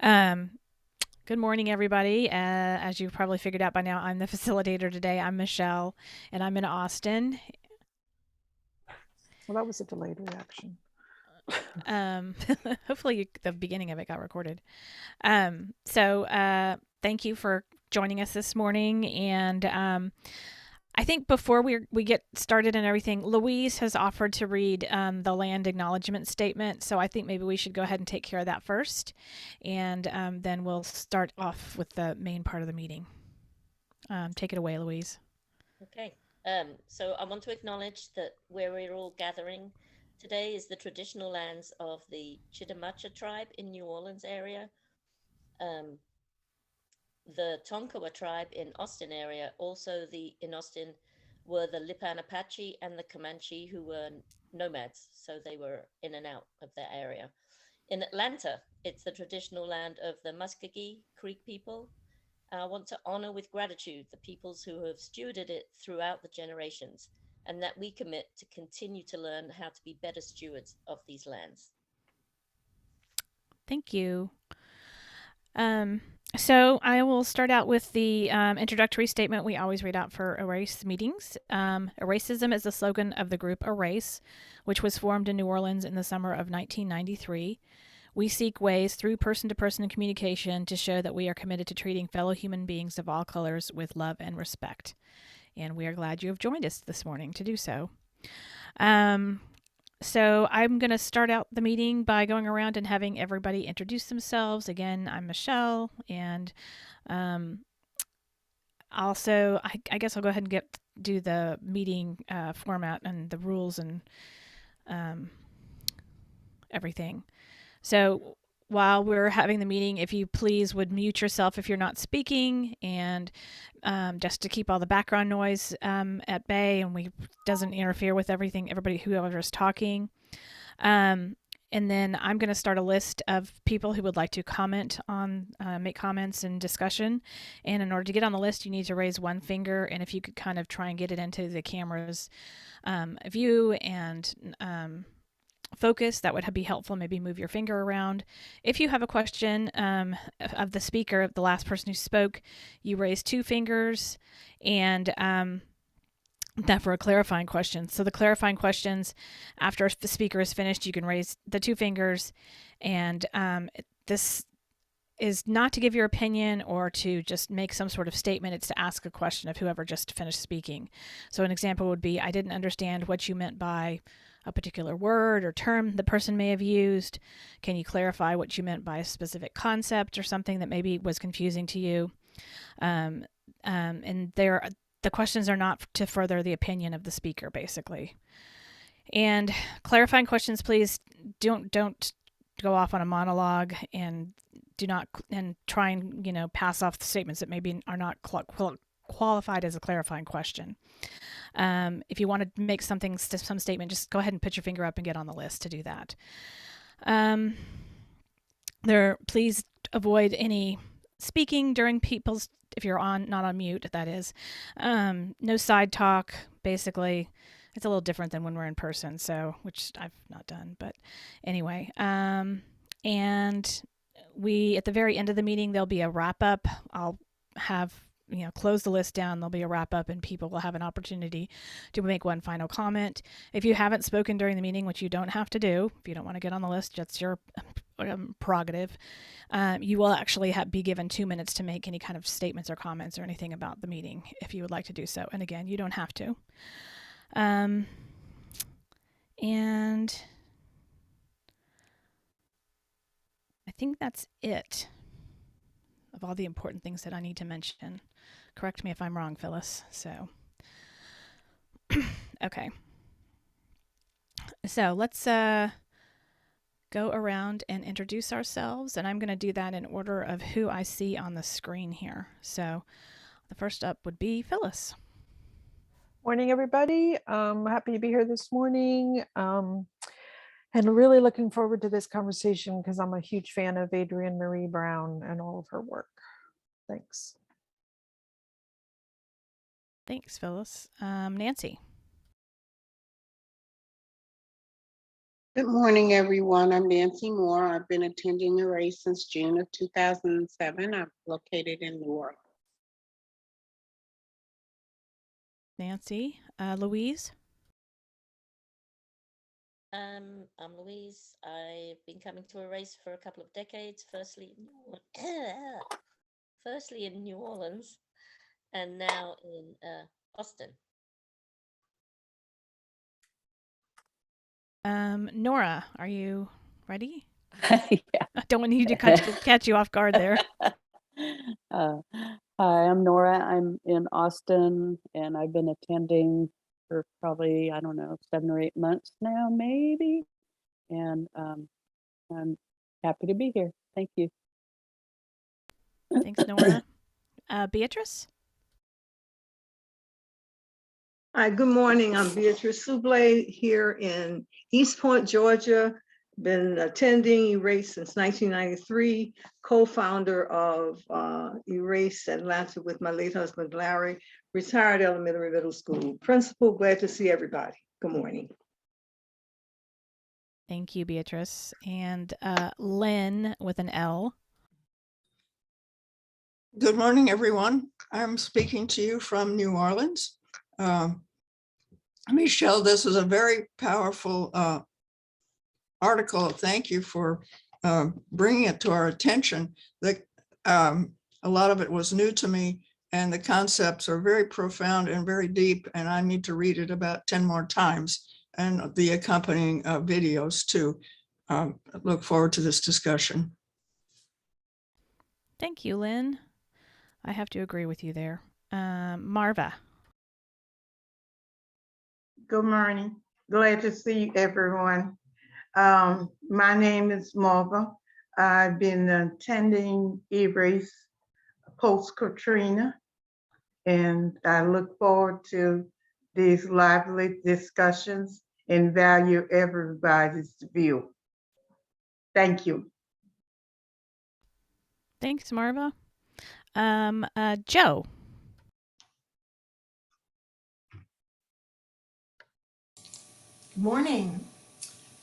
Um, Good morning, everybody. As you've probably figured out by now, I'm the facilitator today. I'm Michelle, and I'm in Austin. Well, that was a delayed reaction. Um, Hopefully, the beginning of it got recorded. Thank you for joining us this morning. And I think before we get started and everything, Louise has offered to read the land acknowledgement statement. So I think maybe we should go ahead and take care of that first, and then we'll start off with the main part of the meeting. Take it away, Louise. Okay. So I want to acknowledge that where we're all gathering today is the traditional lands of the Chitimacha tribe in New Orleans area, um, the Tonkawa tribe in Austin area. Also, the in Austin were the Lipan Apache and the Comanche, who were nomads, so they were in and out of their area. In Atlanta, it's the traditional land of the Muskogee Creek people. I want to honor with gratitude the peoples who have stewarded it throughout the generations, and that we commit to continue to learn how to be better stewards of these lands. Thank you. Um, so I will start out with the introductory statement we always read out for Erace meetings. Eracism is the slogan of the group Erace, which was formed in New Orleans in the summer of 1993. We seek ways through person to person communication to show that we are committed to treating fellow human beings of all colors with love and respect. And we are glad you have joined us this morning to do so. Um, so I'm going to start out the meeting by going around and having everybody introduce themselves. Again, I'm Michelle, and um, I guess I'll go ahead and do the meeting format and the rules and um, everything. So while we're having the meeting, if you please would mute yourself if you're not speaking, and just to keep all the background noise at bay, and we doesn't interfere with everybody whoever's talking. Um, and then I'm going to start a list of people who would like to make comments and discussion. And in order to get on the list, you need to raise one finger. And if you could kind of try and get it into the camera's view and focus, that would be helpful. Maybe move your finger around. If you have a question of the speaker, of the last person who spoke, you raise two fingers, and that for a clarifying question. So the clarifying questions, after the speaker is finished, you can raise the two fingers, and this is not to give your opinion or to just make some sort of statement. It's to ask a question of whoever just finished speaking. So an example would be, I didn't understand what you meant by a particular word or term the person may have used. Can you clarify what you meant by a specific concept or something that maybe was confusing to you? And the questions are not to further the opinion of the speaker, basically. And clarifying questions, please don't go off on a monologue, and do not and try and pass off the statements that maybe are not qualified as a clarifying question. If you want to make some statement, just go ahead and put your finger up and get on the list to do that. Please avoid any speaking during people's, if you're not on mute, that is. No side talk, basically. It's a little different than when we're in person, so, which I've not done, but anyway. And we, at the very end of the meeting, there'll be a wrap up. I'll have close the list down. There'll be a wrap up, and people will have an opportunity to make one final comment. If you haven't spoken during the meeting, which you don't have to do, if you don't want to get on the list, that's your prerogative. You will actually be given 2 minutes to make any kind of statements or comments or anything about the meeting if you would like to do so. And again, you don't have to. And I think that's it of all the important things that I need to mention. Correct me if I'm wrong, Phyllis. So, okay. So let's go around and introduce ourselves, and I'm going to do that in order of who I see on the screen here. So the first up would be Phyllis. Morning, everybody. Happy to be here this morning. And really looking forward to this conversation because I'm a huge fan of Adrienne Marie Brown and all of her work. Thanks. Thanks, Phyllis. Nancy. Good morning, everyone. I'm Nancy Moore. I've been attending Erace since June of 2007. I'm located in New Orleans. Nancy. Louise? I'm Louise. I've been coming to Erace for a couple of decades. Firstly in New Orleans, and now in Austin. Nora, are you ready? Yeah. I don't want you to catch you off guard there. Hi, I'm Nora. I'm in Austin, and I've been attending for probably, I don't know, 7 or 8 months now, maybe. And I'm happy to be here. Thank you. Thanks, Nora. Beatrice? Hi, good morning. I'm Beatrice Souble here in East Point, Georgia. Been attending Erace since 1993, co-founder of Erace Atlanta with my late husband, Larry, retired elementary middle school principal. Glad to see everybody. Good morning. Thank you, Beatrice. And Lynn with an L. Good morning, everyone. I'm speaking to you from New Orleans. Michelle, this is a very powerful article. Thank you for bringing it to our attention. A lot of it was new to me, and the concepts are very profound and very deep, and I need to read it about 10 more times, and the accompanying videos too. I look forward to this discussion. Thank you, Lynn. I have to agree with you there. Marva. Good morning. Glad to see everyone. My name is Marva. I've been attending Erace post-Katrina, and I look forward to these lively discussions and value everybody's view. Thank you. Thanks, Marva. Joe. Good morning.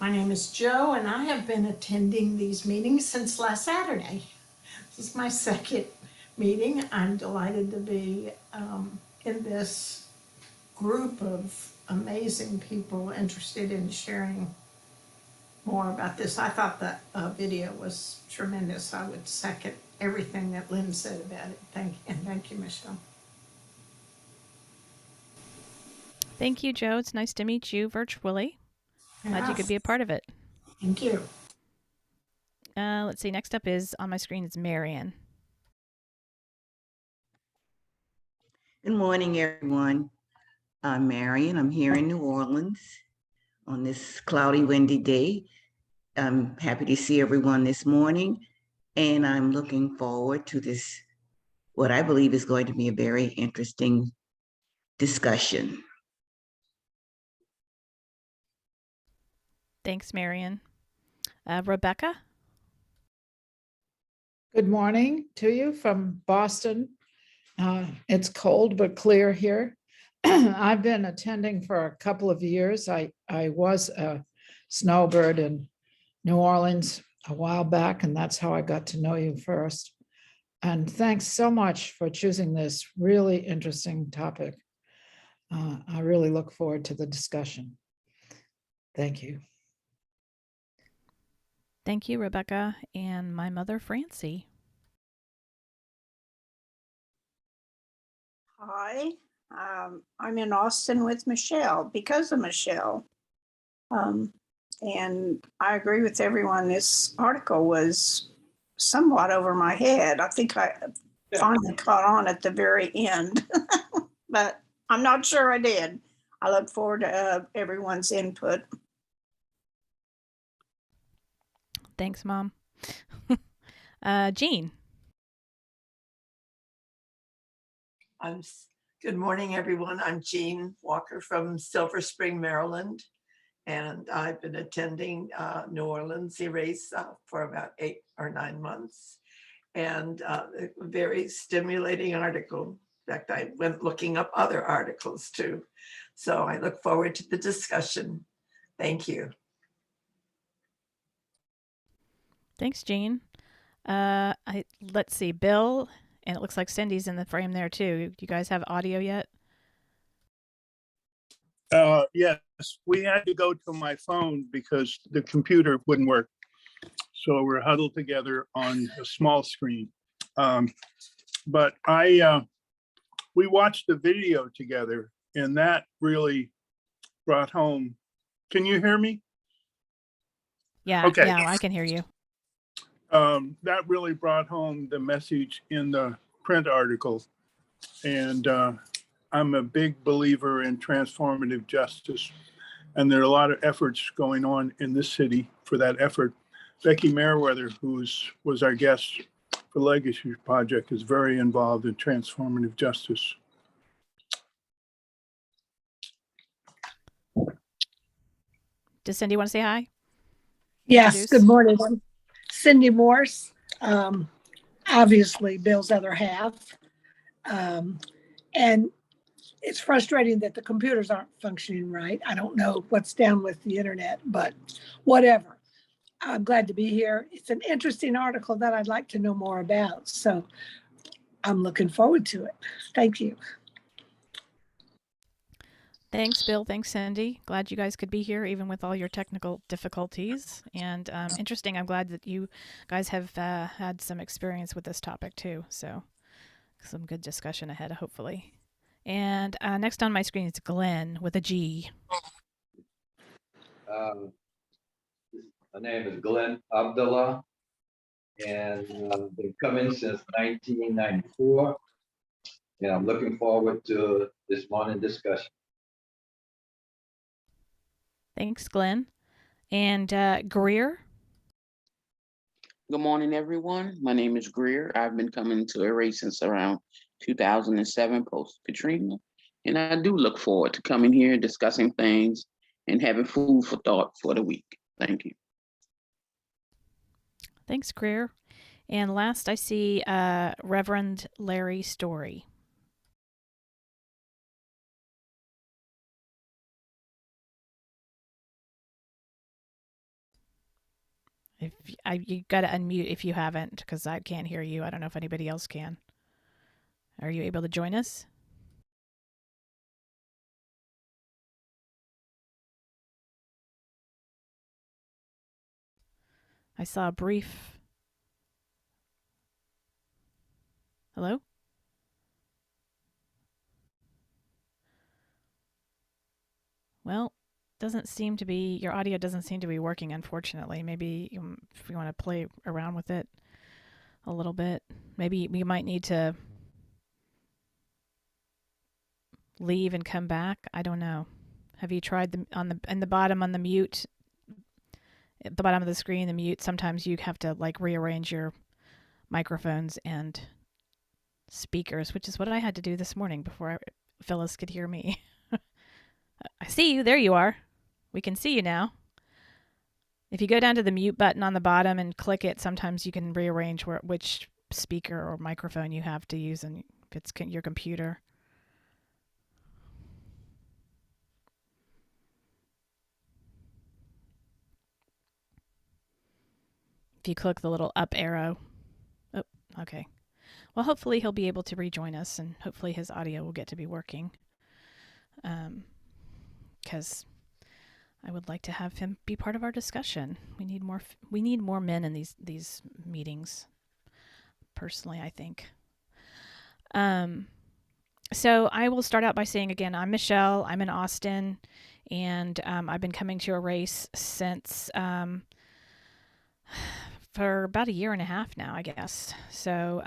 My name is Joe, and I have been attending these meetings since last Saturday. This is my second meeting. I'm delighted to be in this group of amazing people interested in sharing more about this. I thought that video was tremendous. I would second everything that Lynn said about it. Thank you, Michelle. Thank you, Joe. It's nice to meet you virtually. Glad you could be a part of it. Thank you. Let's see. Next up is on my screen is Marion. Good morning, everyone. I'm Marion. I'm here in New Orleans on this cloudy, windy day. I'm happy to see everyone this morning, and I'm looking forward to this, what I believe is going to be a very interesting discussion. Thanks, Marion. Rebecca? Good morning to you from Boston. It's cold but clear here. I've been attending for a couple of years. I was a snowbird in New Orleans a while back, and that's how I got to know you first. And thanks so much for choosing this really interesting topic. I really look forward to the discussion. Thank you. Thank you, Rebecca. And my mother, Francie. Hi, I'm in Austin with Michelle because of Michelle. And I agree with everyone. This article was somewhat over my head. I think I finally caught on at the very end, but I'm not sure I did. I look forward to everyone's input. Thanks, Mom. Jean. Good morning, everyone. I'm Jean Walker from Silver Spring, Maryland, and I've been attending New Orleans Erace for about 8 or 9 months, and a very stimulating article. In fact, I went looking up other articles too. So I look forward to the discussion. Thank you. Thanks, Jean. Let's see, Bill, and it looks like Cindy's in the frame there too. Do you guys have audio yet? Yes, we had to go to my phone because the computer wouldn't work. So we're huddled together on a small screen. But we watched the video together, and that really brought home. Can you hear me? Yeah, Okay. yeah, I can hear you. That really brought home the message in the print article. And I'm a big believer in transformative justice. And there are a lot of efforts going on in this city for that effort. Becky Merriweather, who was our guest for Legacy Project, is very involved in transformative justice. Does Cindy want to say hi? Yes, Introduce? good morning. I'm Cindy Morse, obviously Bill's other half. And it's frustrating that the computers aren't functioning right. I don't know what's down with the internet, but whatever. I'm glad to be here. It's an interesting article that I'd like to know more about. So I'm looking forward to it. Thank you. Thanks, Bill. Thanks, Cindy. Glad you guys could be here, even with all your technical difficulties. And interesting, I'm glad that you guys have had some experience with this topic too. So some good discussion ahead, hopefully. And next on my screen is Glenn with a G. My name is Glenn Abdullah, and I've been coming since 1994, and I'm looking forward to this morning discussion. Thanks, Glenn. And Greer. Good morning, everyone. My name is Greer. I've been coming to Erace since around 2007, post-Katrina, and I do look forward to coming here, discussing things, and having food for thought for the week. Thank you. Thanks, Greer. And last I see Reverend Larry Story. If you got to unmute if you haven't, because I can't hear you. I don't know if anybody else can. Are you able to join us? I saw a brief. Hello? Well, doesn't seem to be, your audio doesn't seem to be working, unfortunately. Maybe if you want to play around with it a little bit, maybe we might need to leave and come back. I don't know. Have you tried in the bottom on the mute, at the bottom of the screen, the mute? Sometimes you have to like rearrange your microphones and speakers, which is what I had to do this morning before Phyllis could hear me. I see you. There you are. We can see you now. If you go down to the mute button on the bottom and click it, sometimes you can rearrange which speaker or microphone you have to use, and if it's your computer. If you click the little up arrow. Oh, okay. Well, hopefully he'll be able to rejoin us, and hopefully his audio will get to be working. Because I would like to have him be part of our discussion. We need more men in these meetings. Personally, I think. So I will start out by saying again, I'm Michelle. I'm in Austin, and I've been coming to Erace since for about a year and a half now, I guess. So,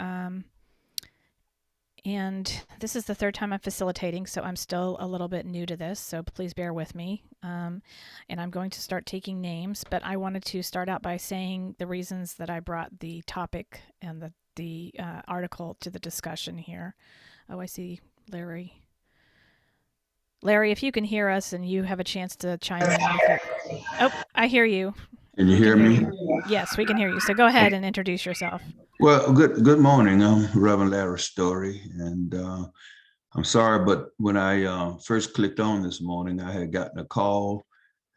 and this is the third time I'm facilitating, so I'm still a little bit new to this, so please bear with me. And I'm going to start taking names, but I wanted to start out by saying the reasons that I brought the topic and the article to the discussion here. Oh, I see Larry. Larry, if you can hear us and you have a chance to chime in. Oh, I hear you. Can you hear me? Yes, we can hear you. So go ahead and introduce yourself. Well, good morning. I'm Reverend Erace Story, and I'm sorry, but when I first clicked on this morning, I had gotten a call,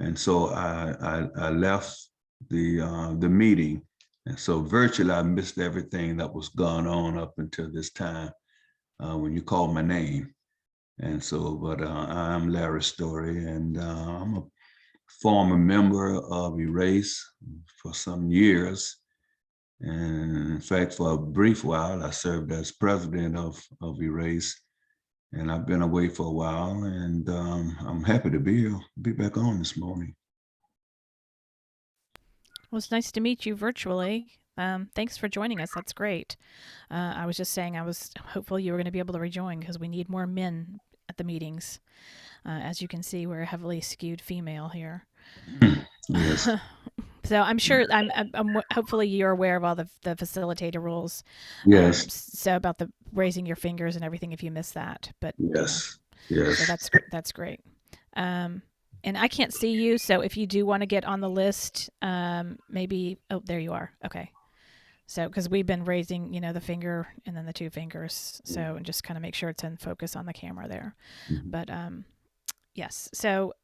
and so I left the meeting And so virtually, I missed everything that was going on up until this time when you called my name. And so, but I'm Larry Story, and I'm a former member of Erace for some years. And in fact, for a brief while, I served as president of Erace. And I've been away for a while, and I'm happy to be back on this morning. Well, it's nice to meet you virtually. Thanks for joining us. That's great. I was just saying I was hopeful you were going to be able to rejoin because we need more men at the meetings. As you can see, we're heavily skewed female here. Yes. So I'm sure I'm hopefully you're aware of all the facilitator rules. Yes. So about the raising your fingers and everything if you miss that. But yes. So that's great. And I can't see you, so if you do want to get on the list, maybe there you are. Okay. So because we've been raising, the finger and then the two fingers, so and just kind of make sure it's in focus on the camera there. But yes. So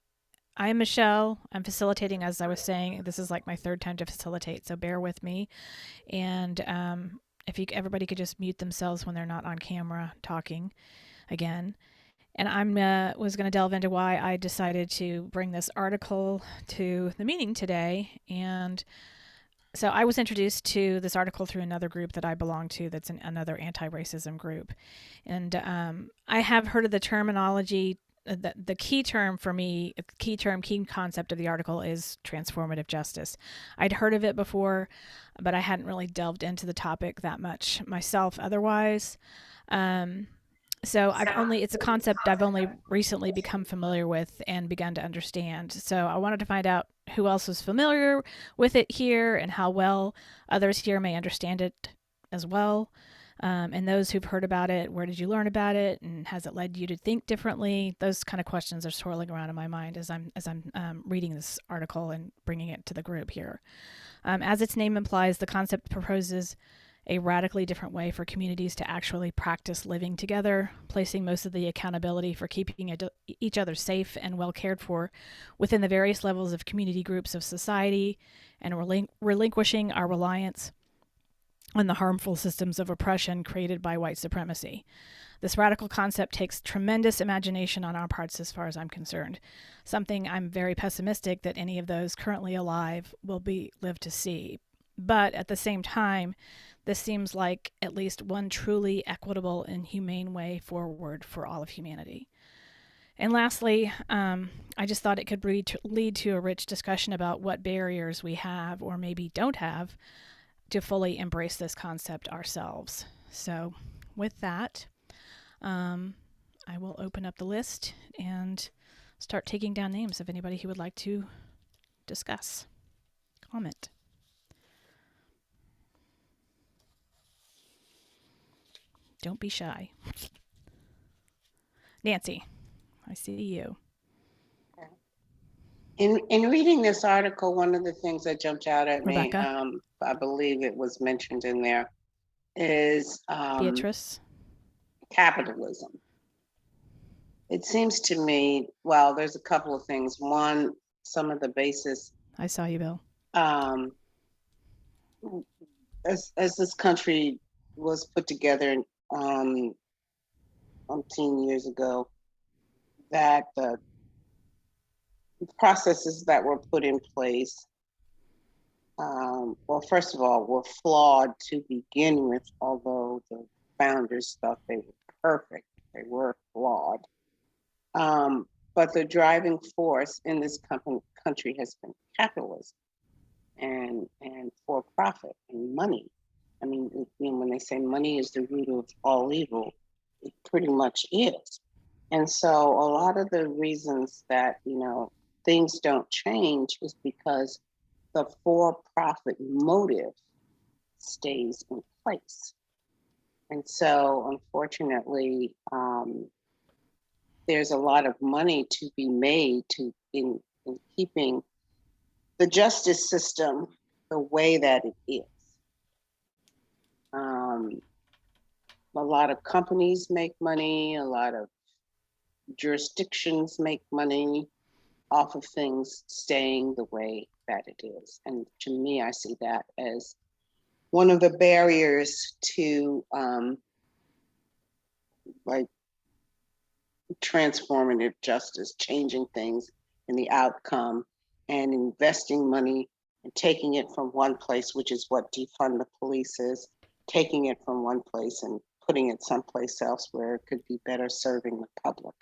I'm Michelle. I'm facilitating, as I was saying. This is like my third time to facilitate, so bear with me. And if everybody could just mute themselves when they're not on camera talking again. And I was going to delve into why I decided to bring this article to the meeting today. And so I was introduced to this article through another group that I belong to that's another anti-racism group. And I have heard of the terminology. The key term for me, key concept of the article is transformative justice. I'd heard of it before, but I hadn't really delved into the topic that much myself otherwise. So it's a concept I've only recently become familiar with and begun to understand. So I wanted to find out who else was familiar with it here and how well others here may understand it as well. And those who've heard about it, where did you learn about it, and has it led you to think differently? Those kind of questions are swirling around in my mind as I'm reading this article and bringing it to the group here. As its name implies, the concept proposes a radically different way for communities to actually practice living together, placing most of the accountability for keeping each other safe and well cared for within the various levels of community groups of society, and relinquishing our reliance on the harmful systems of oppression created by white supremacy. This radical concept takes tremendous imagination on our parts as far as I'm concerned, something I'm very pessimistic that any of those currently alive will live to see. But at the same time, this seems like at least one truly equitable and humane way forward for all of humanity. And lastly, I just thought it could lead to a rich discussion about what barriers we have or maybe don't have to fully embrace this concept ourselves. So with that, I will open up the list and start taking down names of anybody who would like to discuss, comment. Don't be shy. Nancy, I see you. In reading this article, one of the things that jumped out at Rebecca. me, I believe it was mentioned in there, is Beatrice. Capitalism. It seems to me, well, there's a couple of things. One, some of the basis. I saw you, Bill. As this country was put together 10 years ago, that the processes that were put in place, well, first of all, were flawed to begin with, although the founders thought they were perfect. They were flawed. But the driving force in this country has been capitalism and for profit and money. I mean, when they say money is the root of all evil, it pretty much is. And so a lot of the reasons that, things don't change is because the for-profit motive stays in place. And so unfortunately, there's a lot of money to be made in keeping the justice system the way that it is. A lot of companies make money, a lot of jurisdictions make money off of things staying the way that it is. And to me, I see that as one of the barriers to like transformative justice, changing things in the outcome and investing money and taking it from one place, which is what defund the police is, taking it from one place and putting it someplace else where it could be better serving the public.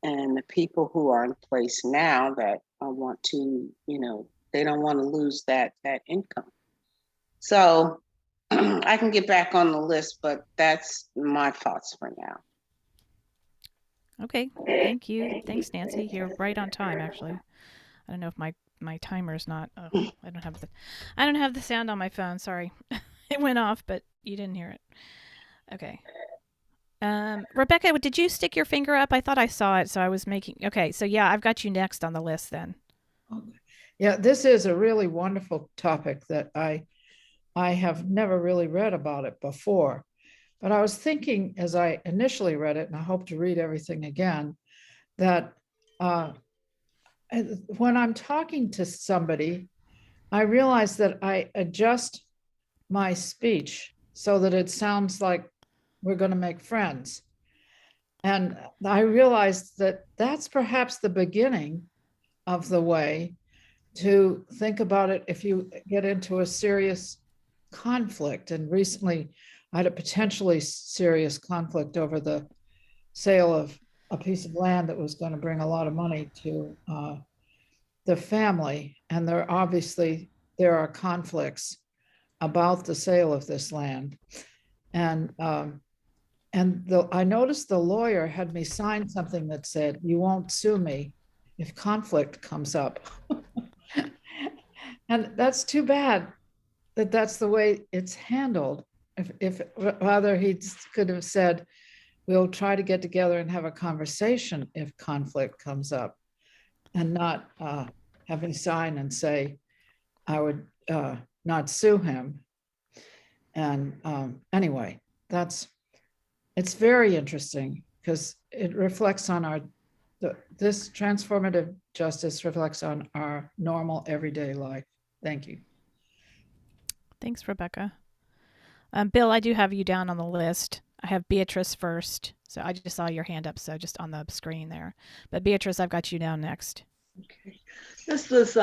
And the people who are in place now that want to, you know, they don't want to lose that income. So I can get back on the list, but that's my thoughts for now. Okay, thank you. Thanks, Nancy. You're right on time, actually. I don't know if my timer's not. Oh, I don't have the sound on my phone. Sorry, it went off, but you didn't hear it. Okay. Rebecca, did you stick your finger up? I thought I saw it, so I was making. Okay, so yeah, I've got you next on the list then. Yeah, this is a really wonderful topic that I have never really read about it before. But I was thinking as I initially read it, and I hope to read everything again, that when I'm talking to somebody, I realize that I adjust my speech so that it sounds like we're going to make friends. And I realized that that's perhaps the beginning of the way to think about it if you get into a serious conflict. And recently I had a potentially serious conflict over the sale of a piece of land that was going to bring a lot of money to the family. And there are conflicts about the sale of this land. And I noticed the lawyer had me sign something that said, "You won't sue me if conflict comes up." And that's too bad that that's the way it's handled. If rather he could have said, "We'll try to get together and have a conversation if conflict comes up," and not have me sign and say I would not sue him. And anyway, it's very interesting because it reflects on this transformative justice reflects on our normal everyday life. Thank you. Thanks, Rebecca. Bill, I do have you down on the list. I have Beatrice first. So I just saw your hand up, so just on the screen there. But Beatrice, I've got you down next. Okay. This was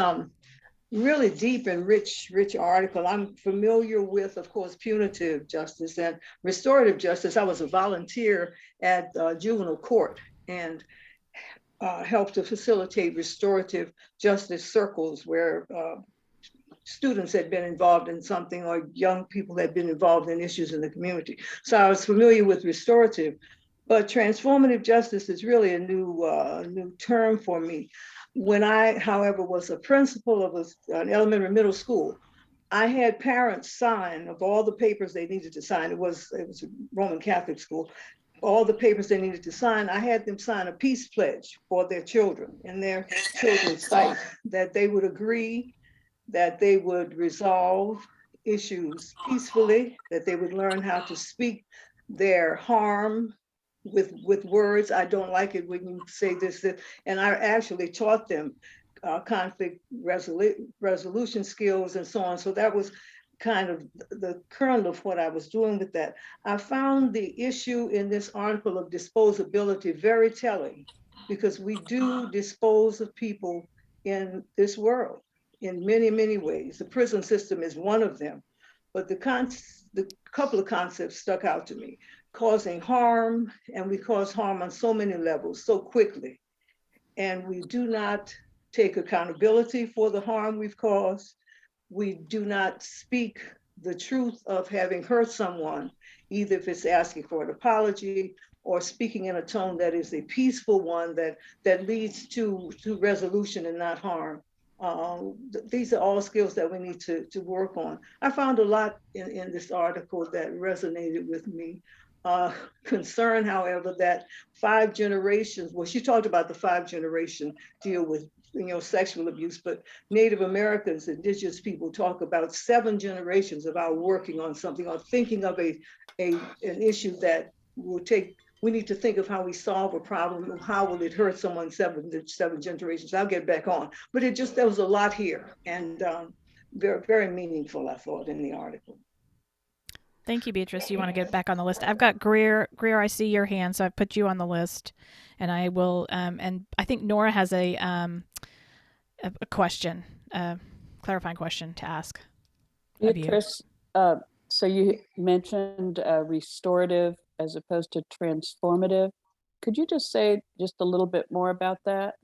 really deep and rich article. I'm familiar with, of course, punitive justice and restorative justice. I was a volunteer at juvenile court and helped to facilitate restorative justice circles where students had been involved in something or young people had been involved in issues in the community. So I was familiar with restorative, but transformative justice is really a new term for me. When I, however, was a principal of an elementary middle school, I had parents sign of all the papers they needed to sign. It was a Roman Catholic school. All the papers they needed to sign, I had them sign a peace pledge for their children in their children's sight, that they would agree, that they would resolve issues peacefully, that they would learn how to speak their harm with words. I don't like it when you say this, and I actually taught them conflict resolution skills and so on. So that was kind of the kernel of what I was doing with that. I found the issue in this article of disposability very telling, because we do dispose of people in this world in many, many ways. The prison system is one of them, but the couple of concepts stuck out to me. Causing harm, and we cause harm on so many levels so quickly, and we do not take accountability for the harm we've caused. We do not speak the truth of having hurt someone, either if it's asking for an apology or speaking in a tone that is a peaceful one that leads to resolution and not harm. These are all skills that we need to work on. I found a lot in this article that resonated with me. Concern, however, that 5 generations, well, she talked about the 5-generation deal with sexual abuse, but Native Americans, indigenous people talk about 7 generations of our working on something or thinking of an issue that will take. We need to think of how we solve a problem, how will it hurt someone 7 generations. I'll get back on, but there was a lot here, and very, very meaningful, I thought, in the article. Thank you, Beatrice. You want to get back on the list? I've got Greer. Greer, I see your hand, so I've put you on the list, and I will. And I think Nora has a question, clarifying question to ask of you. Beatrice, so you mentioned restorative as opposed to transformative. Could you just say just a little bit more about that,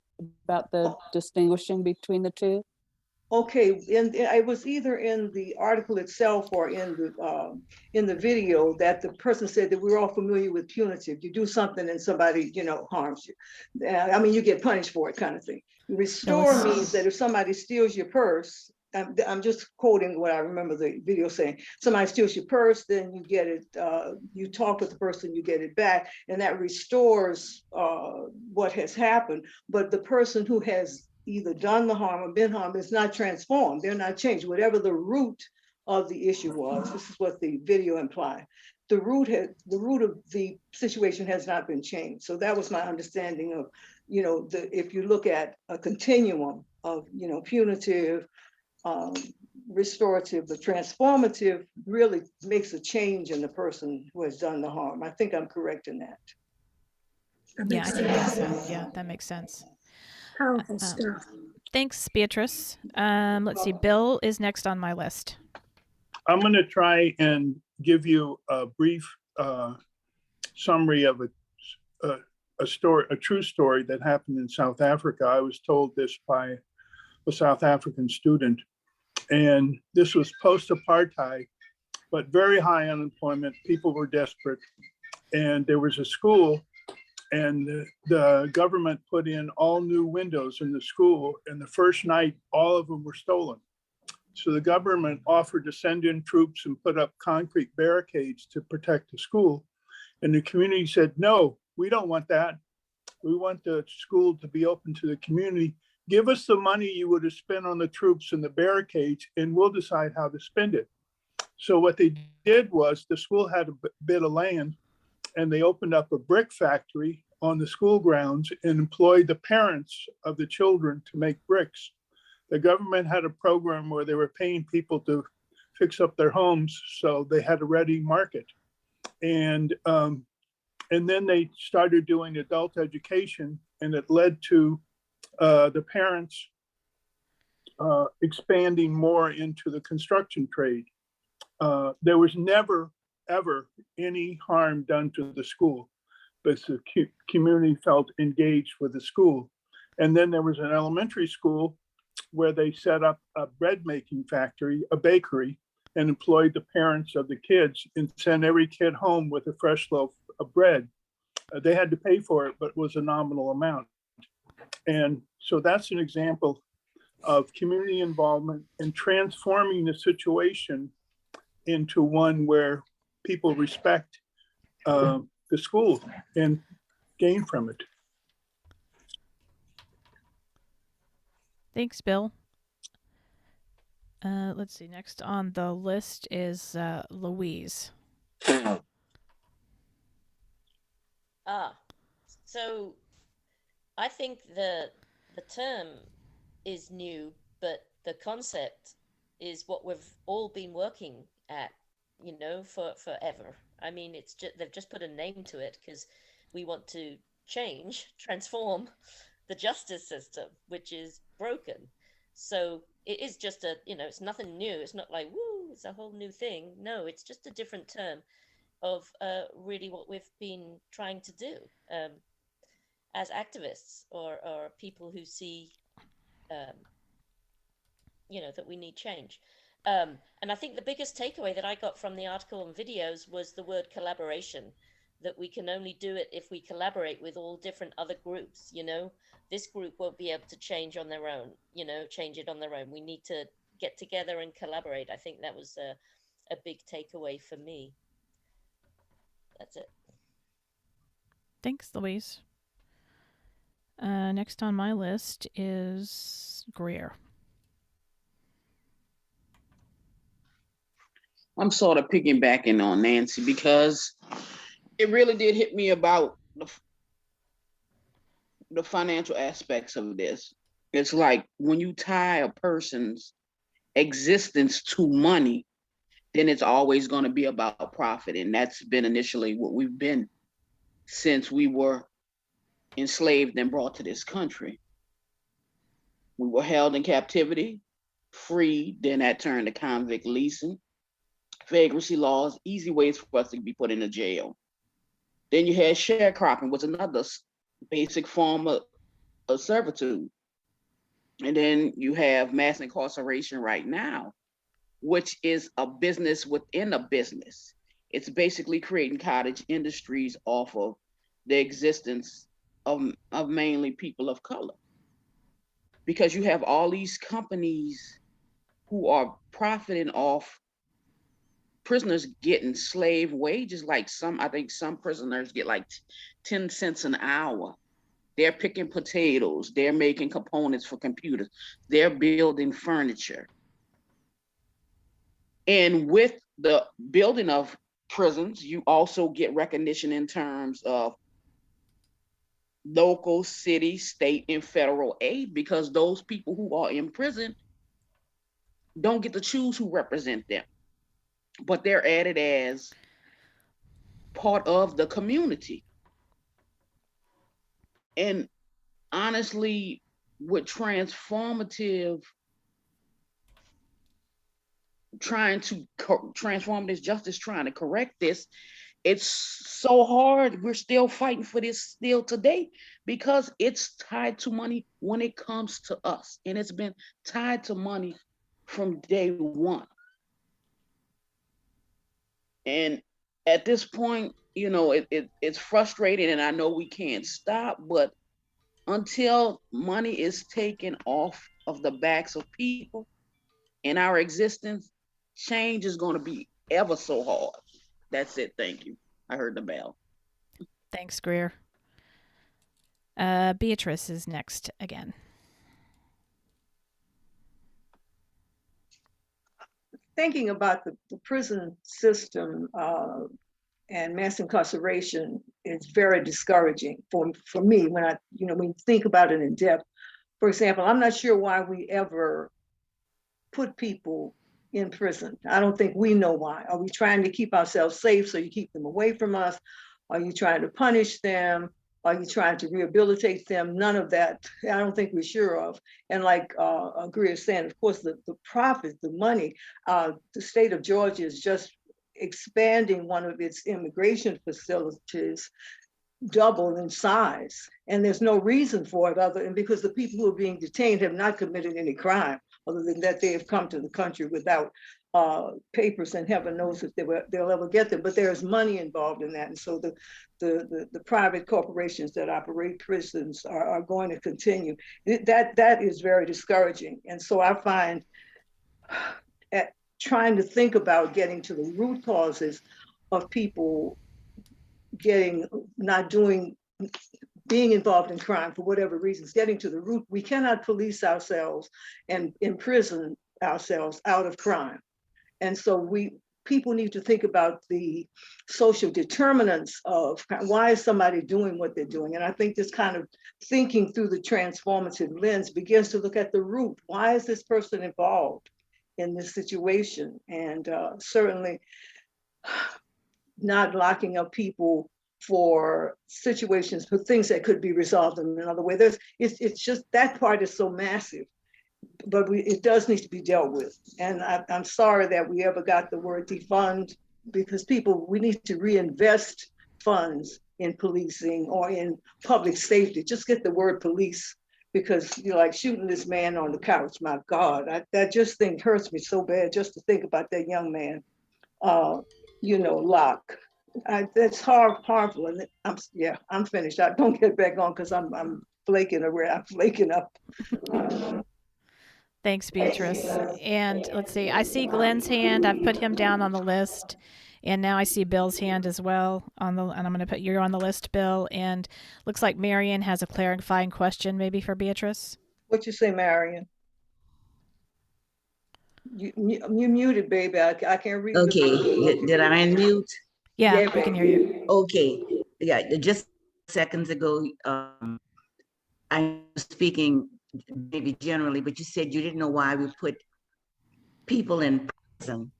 about the distinguishing between the two? Okay, and it was either in the article itself or in the video that the person said that we're all familiar with punitive. You do something and somebody, harms you. I mean, you get punished for it, kind of thing. Restore means that if somebody steals your purse, I'm just quoting what I remember the video saying. Somebody steals your purse, then you get it. You talk with the person, you get it back, and that restores what has happened. But the person who has either done the harm or been harmed is not transformed. They're not changed. Whatever the root of the issue was, this is what the video implied. The root of the situation has not been changed. So that was my understanding of, if you look at a continuum of, punitive, restorative, but transformative really makes a change in the person who has done the harm. I think I'm correct in that. Yeah, I think that's yeah, that makes sense. Powerful stuff. Thanks, Beatrice. Let's see. Bill is next on my list. I'm going to try and give you a brief summary of a story, a true story that happened in South Africa. I was told this by a South African student, and this was post-apartheid, but very high unemployment. People were desperate, and there was a school, and the government put in all new windows in the school, and the first night, all of them were stolen. So the government offered to send in troops and put up concrete barricades to protect the school. And the community said, no, we don't want that. We want the school to be open to the community. Give us the money you would have spent on the troops and the barricades, and we'll decide how to spend it. So what they did was the school had a bit of land, and they opened up a brick factory on the school grounds and employed the parents of the children to make bricks. The government had a program where they were paying people to fix up their homes, so they had a ready market. And then they started doing adult education, and it led to the parents expanding more into the construction trade. There was never, ever any harm done to the school, but the community felt engaged with the school. And then there was an elementary school where they set up a bread making factory, a bakery, and employed the parents of the kids and sent every kid home with a fresh loaf of bread. They had to pay for it, but it was a nominal amount. And so that's an example of community involvement and transforming the situation into one where people respect the school and gain from it. Thanks, Bill. Let's see. Next on the list is Louise. So I think the term is new, but the concept is what we've all been working at, for forever. I mean, it's just they've just put a name to it because we want to transform the justice system, which is broken. So it is just it's nothing new. It's not like, woo, it's a whole new thing. No, it's just a different term of really what we've been trying to do as activists or people who see, that we need change. And I think the biggest takeaway that I got from the article and videos was the word collaboration, that we can only do it if we collaborate with all different other groups. This group won't be able to change on their own, change it on their own. We need to get together and collaborate. I think that was a big takeaway for me. That's it. Thanks, Louise. Next on my list is Greer. I'm sort of piggybacking on Nancy because it really did hit me about the financial aspects of this. It's like when you tie a person's existence to money, then it's always going to be about profit. And that's been initially what we've been since we were enslaved and brought to this country. We were held in captivity, freed, then that turned to convict leasing, vagrancy laws, easy ways for us to be put into jail. Then you had sharecropping, was another basic form of servitude. And then you have mass incarceration right now, which is a business within a business. It's basically creating cottage industries off of the existence of mainly people of color. Because you have all these companies who are profiting off prisoners getting slave wages. Like I think some prisoners get like 10 cents an hour. They're picking potatoes, they're making components for computers, they're building furniture. And with the building of prisons, you also get recognition in terms of local, city, state, and federal aid, because those people who are in prison don't get to choose who represent them, but they're added as part of the community. And honestly, with transformative, trying to transform this justice, trying to correct this, it's so hard. We're still fighting for this still today because it's tied to money when it comes to us. And it's been tied to money from day one. And at this point, you know, it's frustrating, and I know we can't stop, but until money is taken off of the backs of people in our existence, change is going to be ever so hard. That's it. Thank you. I heard the bell. Thanks, Greer. Beatrice is next again. Thinking about the prison system and mass incarceration is very discouraging for me when when you think about it in depth. For example, I'm not sure why we ever put people in prison. I don't think we know why. Are we trying to keep ourselves safe so you keep them away from us? Are you trying to punish them? Are you trying to rehabilitate them? None of that, I don't think we're sure of. And like Greer is saying, of course, the profit, the money, the state of Georgia is just expanding one of its immigration facilities double in size. And there's no reason for it other than because the people who are being detained have not committed any crime, other than that they have come to the country without papers, and heaven knows if they'll ever get them. But there's money involved in that. And so the private corporations that operate prisons are going to continue. That is very discouraging. And so I find trying to think about getting to the root causes of people being involved in crime for whatever reasons, getting to the root. We cannot police ourselves and imprison ourselves out of crime. And so people need to think about the social determinants of why is somebody doing what they're doing. And I think this kind of thinking through the transformative lens begins to look at the root. Why is this person involved in this situation? And certainly not locking up people for situations, for things that could be resolved in another way. It's just that part is so massive, but it does need to be dealt with. And I'm sorry that we ever got the word defund, because we need to reinvest funds in policing or in public safety. Just get the word police, because like shooting this man on the couch, my God, that just thing hurts me so bad just to think about that young man, Locke. That's harmful. And I'm finished. I don't get back on because I'm flaking up. Thanks, Beatrice. And let's see, I see Glenn's hand. I've put him down on the list. And now I see Bill's hand as well and I'm going to put you on the list, Bill. And looks like Marion has a clarifying question maybe for Beatrice. What you say, Marion? You muted, baby. I can't read. Okay, did I unmute? Yeah, we can hear you. Okay, yeah, just seconds ago, I was speaking maybe generally, but you said you didn't know why we put people in prison.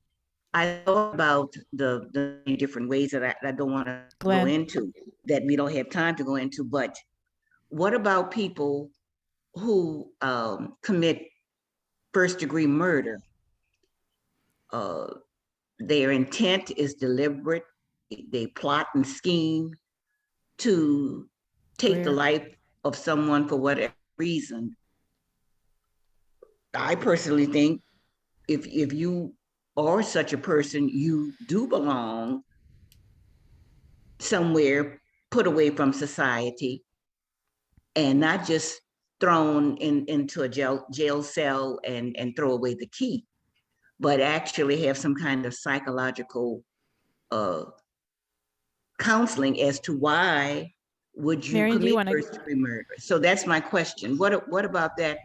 I thought about the many different ways that I don't want to go Glenn. into, that we don't have time to go into, but what about people who commit first-degree murder? Their intent is deliberate. They plot and scheme to take the life of someone for whatever reason. I personally think if you are such a person, you do belong somewhere put away from society and not just thrown into a jail cell and throw away the key, but actually have some kind of psychological counseling as to why would you Marion, do you commit wanna- first-degree murder. So that's my question. What about that?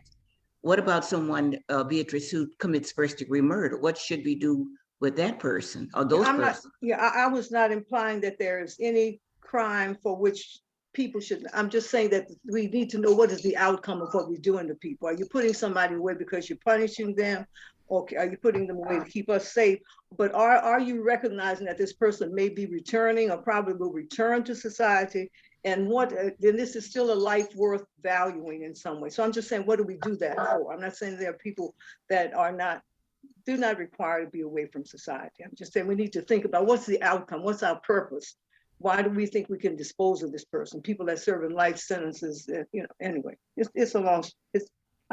What about someone, Beatrice, who commits first-degree murder? What should we do with that person or those I'm not, persons? yeah, I was not implying that there is any crime for which people should, I'm just saying that we need to know what is the outcome of what we're doing to people. Are you putting somebody away because you're punishing them? Or are you putting them away to keep us safe? But are you recognizing that this person may be returning or probably will return to society? And what, then this is still a life worth valuing in some way. So I'm just saying, what do we do that for? I'm not saying there are people that are not, do not require to be away from society. I'm just saying we need to think about what's the outcome, what's our purpose? Why do we think we can dispose of this person? People that serve in life sentences, you know, anyway, it's a long,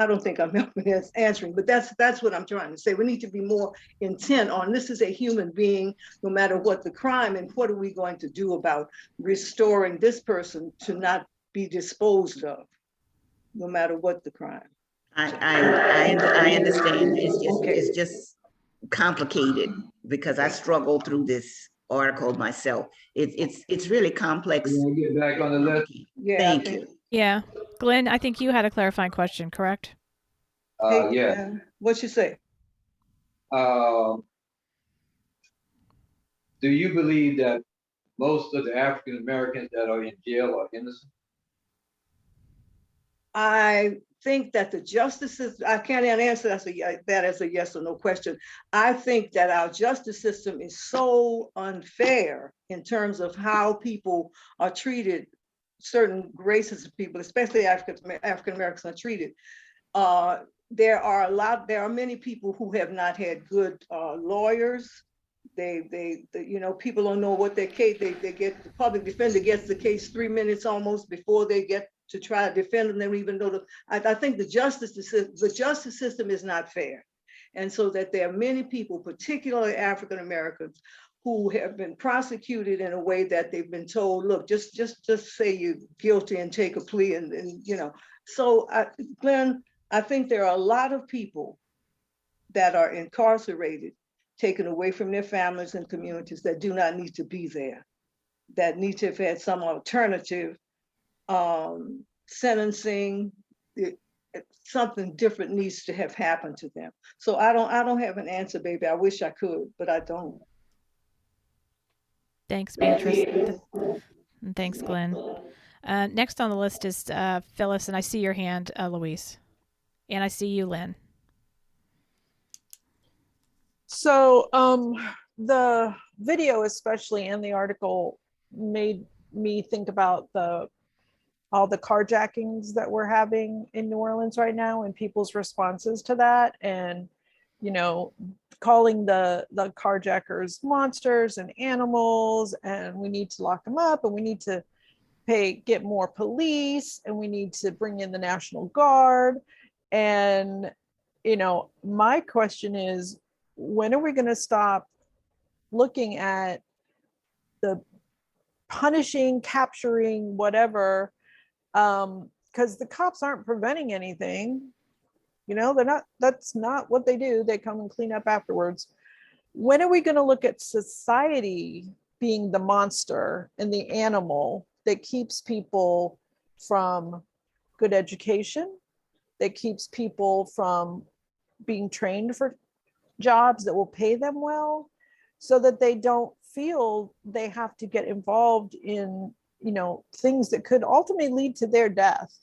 I don't think I'm helping answering, but that's what I'm trying to say. We need to be more intent on this is a human being, no matter what the crime, and what are we going to do about restoring this person to not be disposed of, no matter what the crime. I understand. It's just complicated because I struggle through this article myself. It's really complex. Get back on the list. Yeah, Thank you. Yeah. Glenn, I think you had a clarifying question, correct? Yeah. What you say? Do you believe that most of the African Americans that are in jail are innocent? I think that the justices, I can't answer that as a yes or no question. I think that our justice system is so unfair in terms of how people are treated, certain races of people, especially African Americans are treated. There are many people who have not had good lawyers. You know, people don't know what their case, they get, the public defender gets the case 3 minutes almost before they get to try to defend them, even though I think the justice system is not fair. And so that there are many people, particularly African Americans, who have been prosecuted in a way that they've been told, look, just say you're guilty and take a plea, and you know. So Glenn, I think there are a lot of people that are incarcerated, taken away from their families and communities, that do not need to be there, that need to have had some alternative sentencing. Something different needs to have happened to them. So I don't have an answer, baby. I wish I could, but I don't. Thanks, Beatrice. And thanks, Glenn. Next on the list is Phyllis, and I see your hand, Louise. And I see you, Lynn. So the video, especially, and the article made me think about all the carjackings that we're having in New Orleans right now and people's responses to that, and you know, calling the carjackers monsters and animals, and we need to lock them up, and we need to get more police, and we need to bring in the National Guard. And you know, my question is, when are we going to stop looking at the punishing, capturing, whatever, because the cops aren't preventing anything. You know, that's not what they do. They come and clean up afterwards. When are we going to look at society being the monster and the animal that keeps people from good education, that keeps people from being trained for jobs that will pay them well, so that they don't feel they have to get involved in, you know, things that could ultimately lead to their death.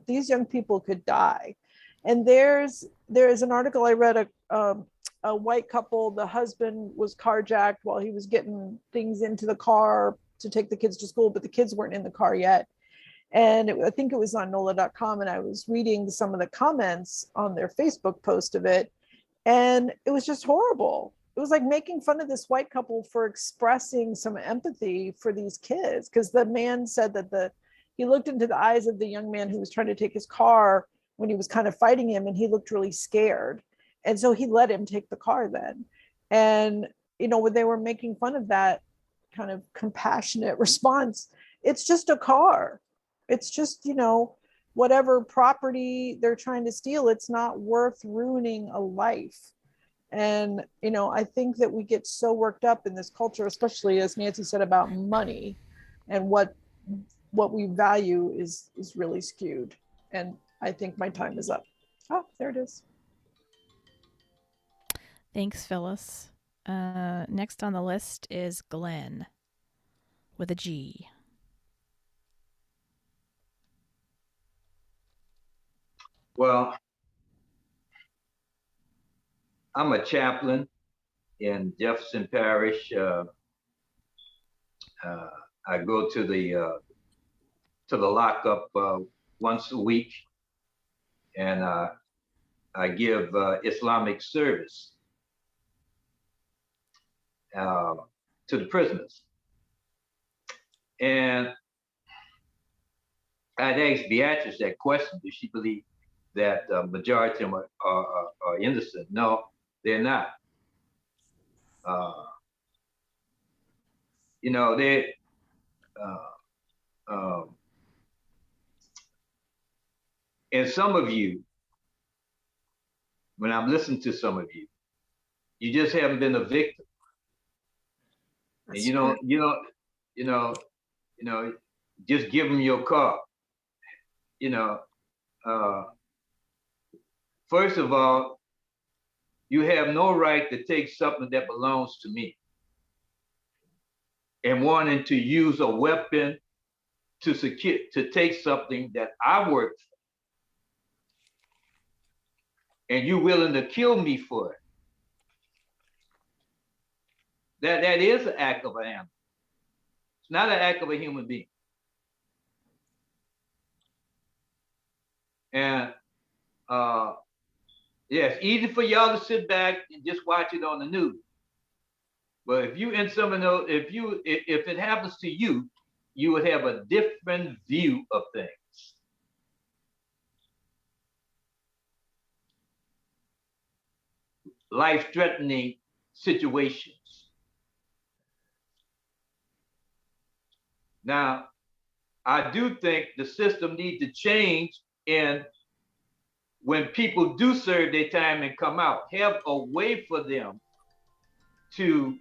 These young people could die. And there's an article I read a white couple. The husband was carjacked while he was getting things into the car to take the kids to school, but the kids weren't in the car yet. And I think it was on NOLA.com, and I was reading some of the comments on their Facebook post of it, and it was just horrible. It was like making fun of this white couple for expressing some empathy for these kids, because the man said that he looked into the eyes of the young man who was trying to take his car when he was kind of fighting him, and he looked really scared. And so he let him take the car then. And, when they were making fun of that kind of compassionate response, it's just a car. It's just, whatever property they're trying to steal, it's not worth ruining a life. And, I think that we get so worked up in this culture, especially as Nancy said about money, and what we value is really skewed. And I think my time is up. Oh, there it is. Thanks, Phyllis. Next on the list is Glenn with a G. Well, I'm a chaplain in Jefferson Parish. I go to the lockup once a week, and I give Islamic service to the prisoners. And I'd asked Beatrice that question: does she believe that the majority of them are innocent? No, they're not. They and some of you, when I'm listening to some of you, you just haven't been a victim. And just give them your car. First of all, you have no right to take something that belongs to me and wanting to use a weapon to take something that I worked for, and you're willing to kill me for it. That is an act of an animal. It's not an act of a human being. And yeah, it's easy for y'all to sit back and just watch it on the news. But if you in some of those, if it happens to you, you would have a different view of things. Life-threatening situations. Now, I do think the system needs to change, and when people do serve their time and come out, have a way for them to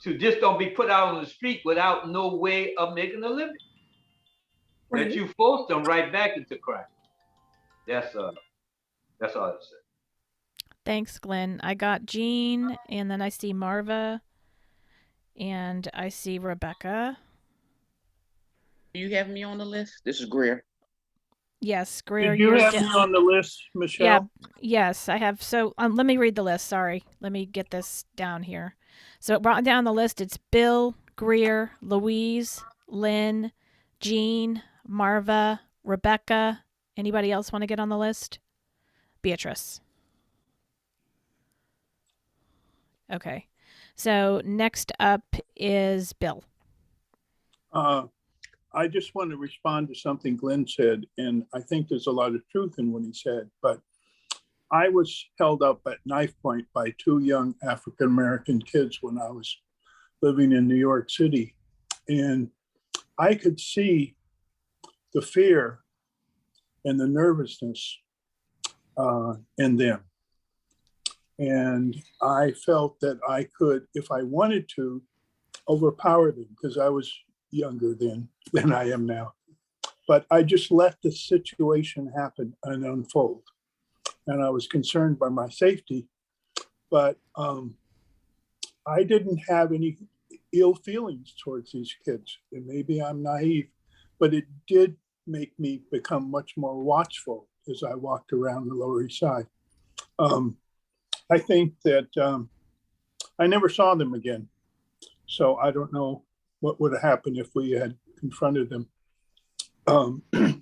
just don't be put out on the street without no way of making a living. Right. That you force them right back into crime. That's all I say. Thanks, Glenn. I got Jean, and then I see Marva, and I see Rebecca. Do you have me on the list? This is Greer. Yes, Greer. Did you have me on the list, Michelle? Yeah, yes, I have. So let me read the list. Sorry. Let me get this down here. So it brought down the list. It's Bill, Greer, Louise, Lynn, Jean, Marva, Rebecca. Anybody else want to get on the list? Beatrice. Okay. So next up is Bill. I just want to respond to something Glenn said, and I think there's a lot of truth in what he said, but I was held up at knife point by two young African-American kids when I was living in New York City. And I could see the fear and the nervousness in them. And I felt that I could, if I wanted to, overpower them, because I was younger then than I am now. But I just let the situation happen and unfold. And I was concerned by my safety, but I didn't have any ill feelings towards these kids. And maybe I'm naive, but it did make me become much more watchful as I walked around the Lower East Side. I think that I never saw them again. So I don't know what would have happened if we had confronted them.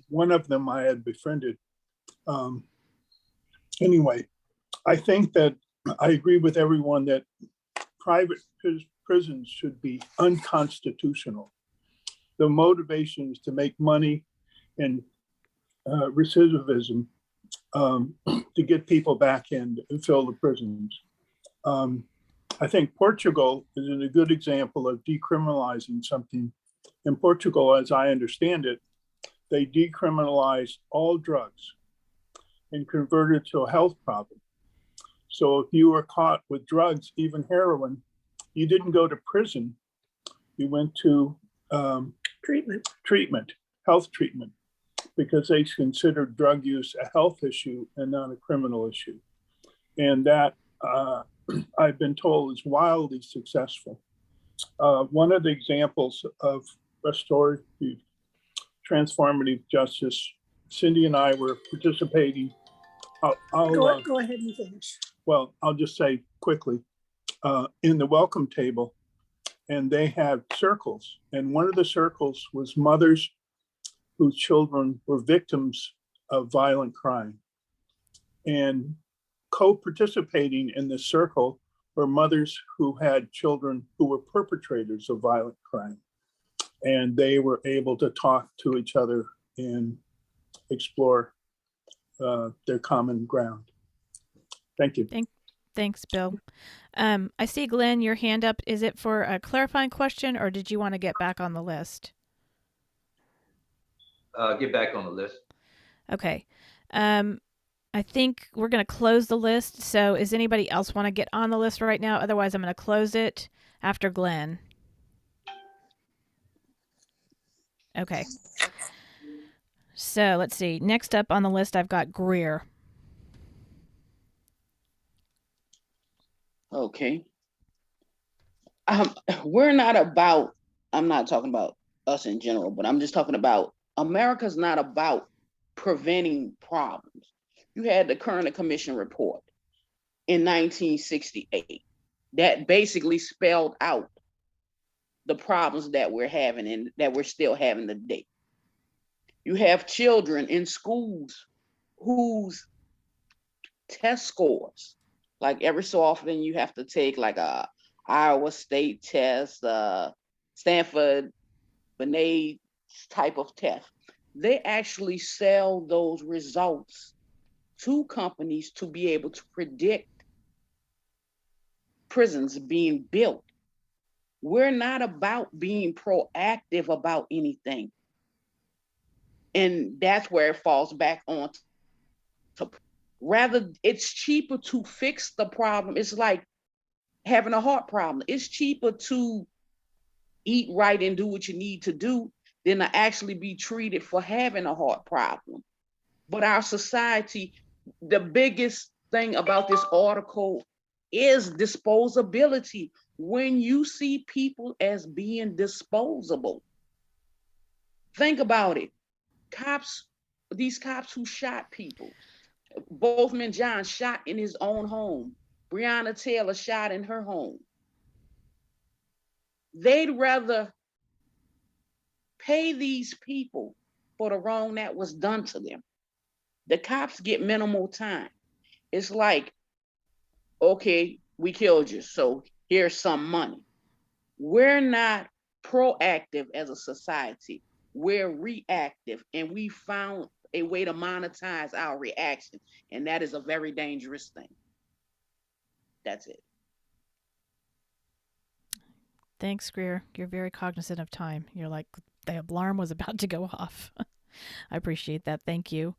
One of them I had befriended. Anyway, I think that I agree with everyone that private prisons should be unconstitutional. The motivation is to make money and recidivism to get people back in and fill the prisons. I think Portugal is a good example of decriminalizing something. In Portugal, as I understand it, they decriminalized all drugs and converted it to a health problem. So if you were caught with drugs, even heroin, you didn't go to prison. You went to health treatment, because they considered drug use a health issue and not a criminal issue. And that, I've been told, is wildly successful. One of the examples of restorative, transformative justice, Cindy and I were participating. Go ahead and finish. Well, I'll just say quickly, in the welcome table, and they have circles. And one of the circles was mothers whose children were victims of violent crime. And co-participating in this circle were mothers who had children who were perpetrators of violent crime. And they were able to talk to each other and explore their common ground. Thank you. Thanks, Bill. I see, Glenn, your hand up. Is it for a clarifying question, or did you want to get back on the list? Get back on the list. Okay. I think we're going to close the list. So does anybody else want to get on the list right now? Otherwise, I'm going to close it after Glenn. Okay. So let's see. Next up on the list, I've got Greer. Okay. We're not about, I'm not talking about us in general, but I'm just talking about America's not about preventing problems. You had the Kerner Commission report in 1968 that basically spelled out the problems that we're having and that we're still having today. You have children in schools whose test scores, like every so often you have to take like a Iowa State test, Stanford, Benet type of test. They actually sell those results to companies to be able to predict prisons being built. We're not about being proactive about anything. And that's where it falls back on to, rather, it's cheaper to fix the problem. It's like having a heart problem. It's cheaper to eat right and do what you need to do than to actually be treated for having a heart problem. But our society, the biggest thing about this article is disposability. When you see people as being disposable, think about it. These cops who shot people, Bothman John shot in his own home, Breonna Taylor shot in her home. They'd rather pay these people for the wrong that was done to them. The cops get minimal time. It's like, okay, we killed you, so here's some money. We're not proactive as a society. We're reactive, and we found a way to monetize our reaction, and that is a very dangerous thing. That's it. Thanks, Greer. You're very cognizant of time. You're like, the alarm was about to go off. I appreciate that. Thank you.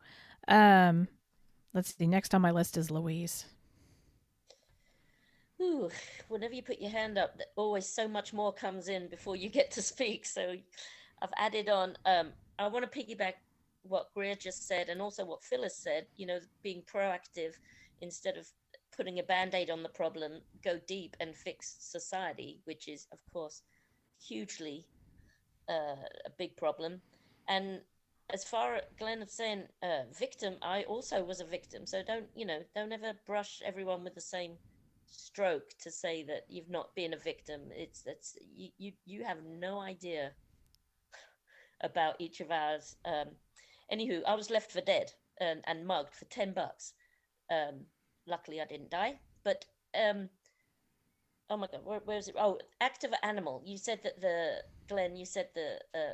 Let's see. Next on my list is Louise. Ooh, whenever you put your hand up, always so much more comes in before you get to speak. So I've added on, I want to piggyback what Greer just said and also what Phyllis said, being proactive instead of putting a Band-Aid on the problem, go deep and fix society, which is, of course, hugely a big problem. And as far as Glenn is saying, victim, I also was a victim. So don't ever brush everyone with the same stroke to say that you've not been a victim. That's you have no idea about each of ours. Anywho, I was left for dead and mugged for $10. Luckily, I didn't die. But oh my God, where is it? Oh, act of animal. You said that Glenn, you said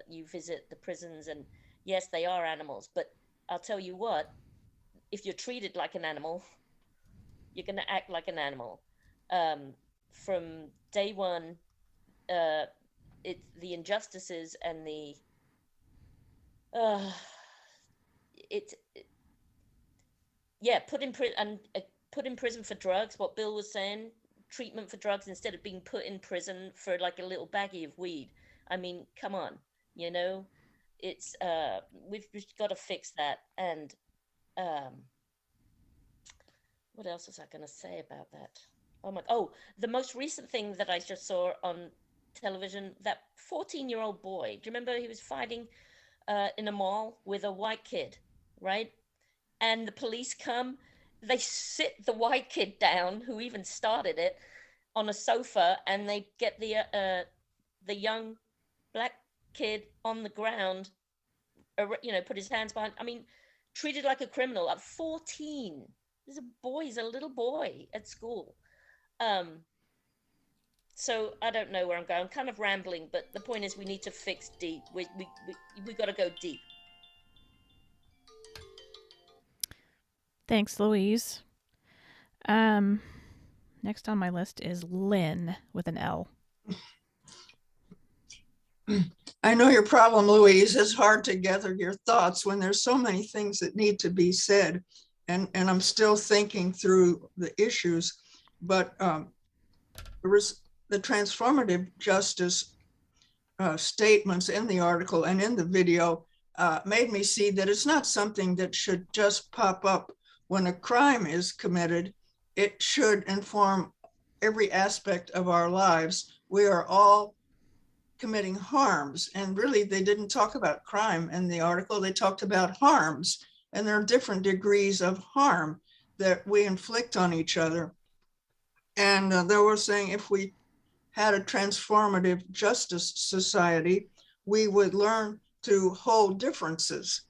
you visit the prisons, and yes, they are animals. But I'll tell you what, if you're treated like an animal, you're going to act like an animal. From day one, the injustices and the it yeah, put in prison for drugs. What Bill was saying, treatment for drugs instead of being put in prison for like a little baggie of weed. I mean, come on, it's we've got to fix that. And what else was I going to say about that? The most recent thing that I just saw on television, that 14-year-old boy. Do you remember he was fighting in a mall with a white kid, right? And the police come, they sit the white kid down, who even started it, on a sofa, and they get the young black kid on the ground, put his hands behind. I mean, treated like a criminal at 14. He's a boy. He's a little boy at school. So I don't know where I'm going. I'm kind of rambling, but the point is we need to fix deep. We got to go deep. Thanks, Louise. Next on my list is Lynn with an L. I know your problem, Louise. It's hard to gather your thoughts when there's so many things that need to be said. And I'm still thinking through the issues, but the transformative justice statements in the article and in the video made me see that it's not something that should just pop up when a crime is committed. It should inform every aspect of our lives. We are all committing harms, and really they didn't talk about crime in the article. They talked about harms, and there are different degrees of harm that we inflict on each other. And they were saying if we had a transformative justice society, we would learn to hold differences.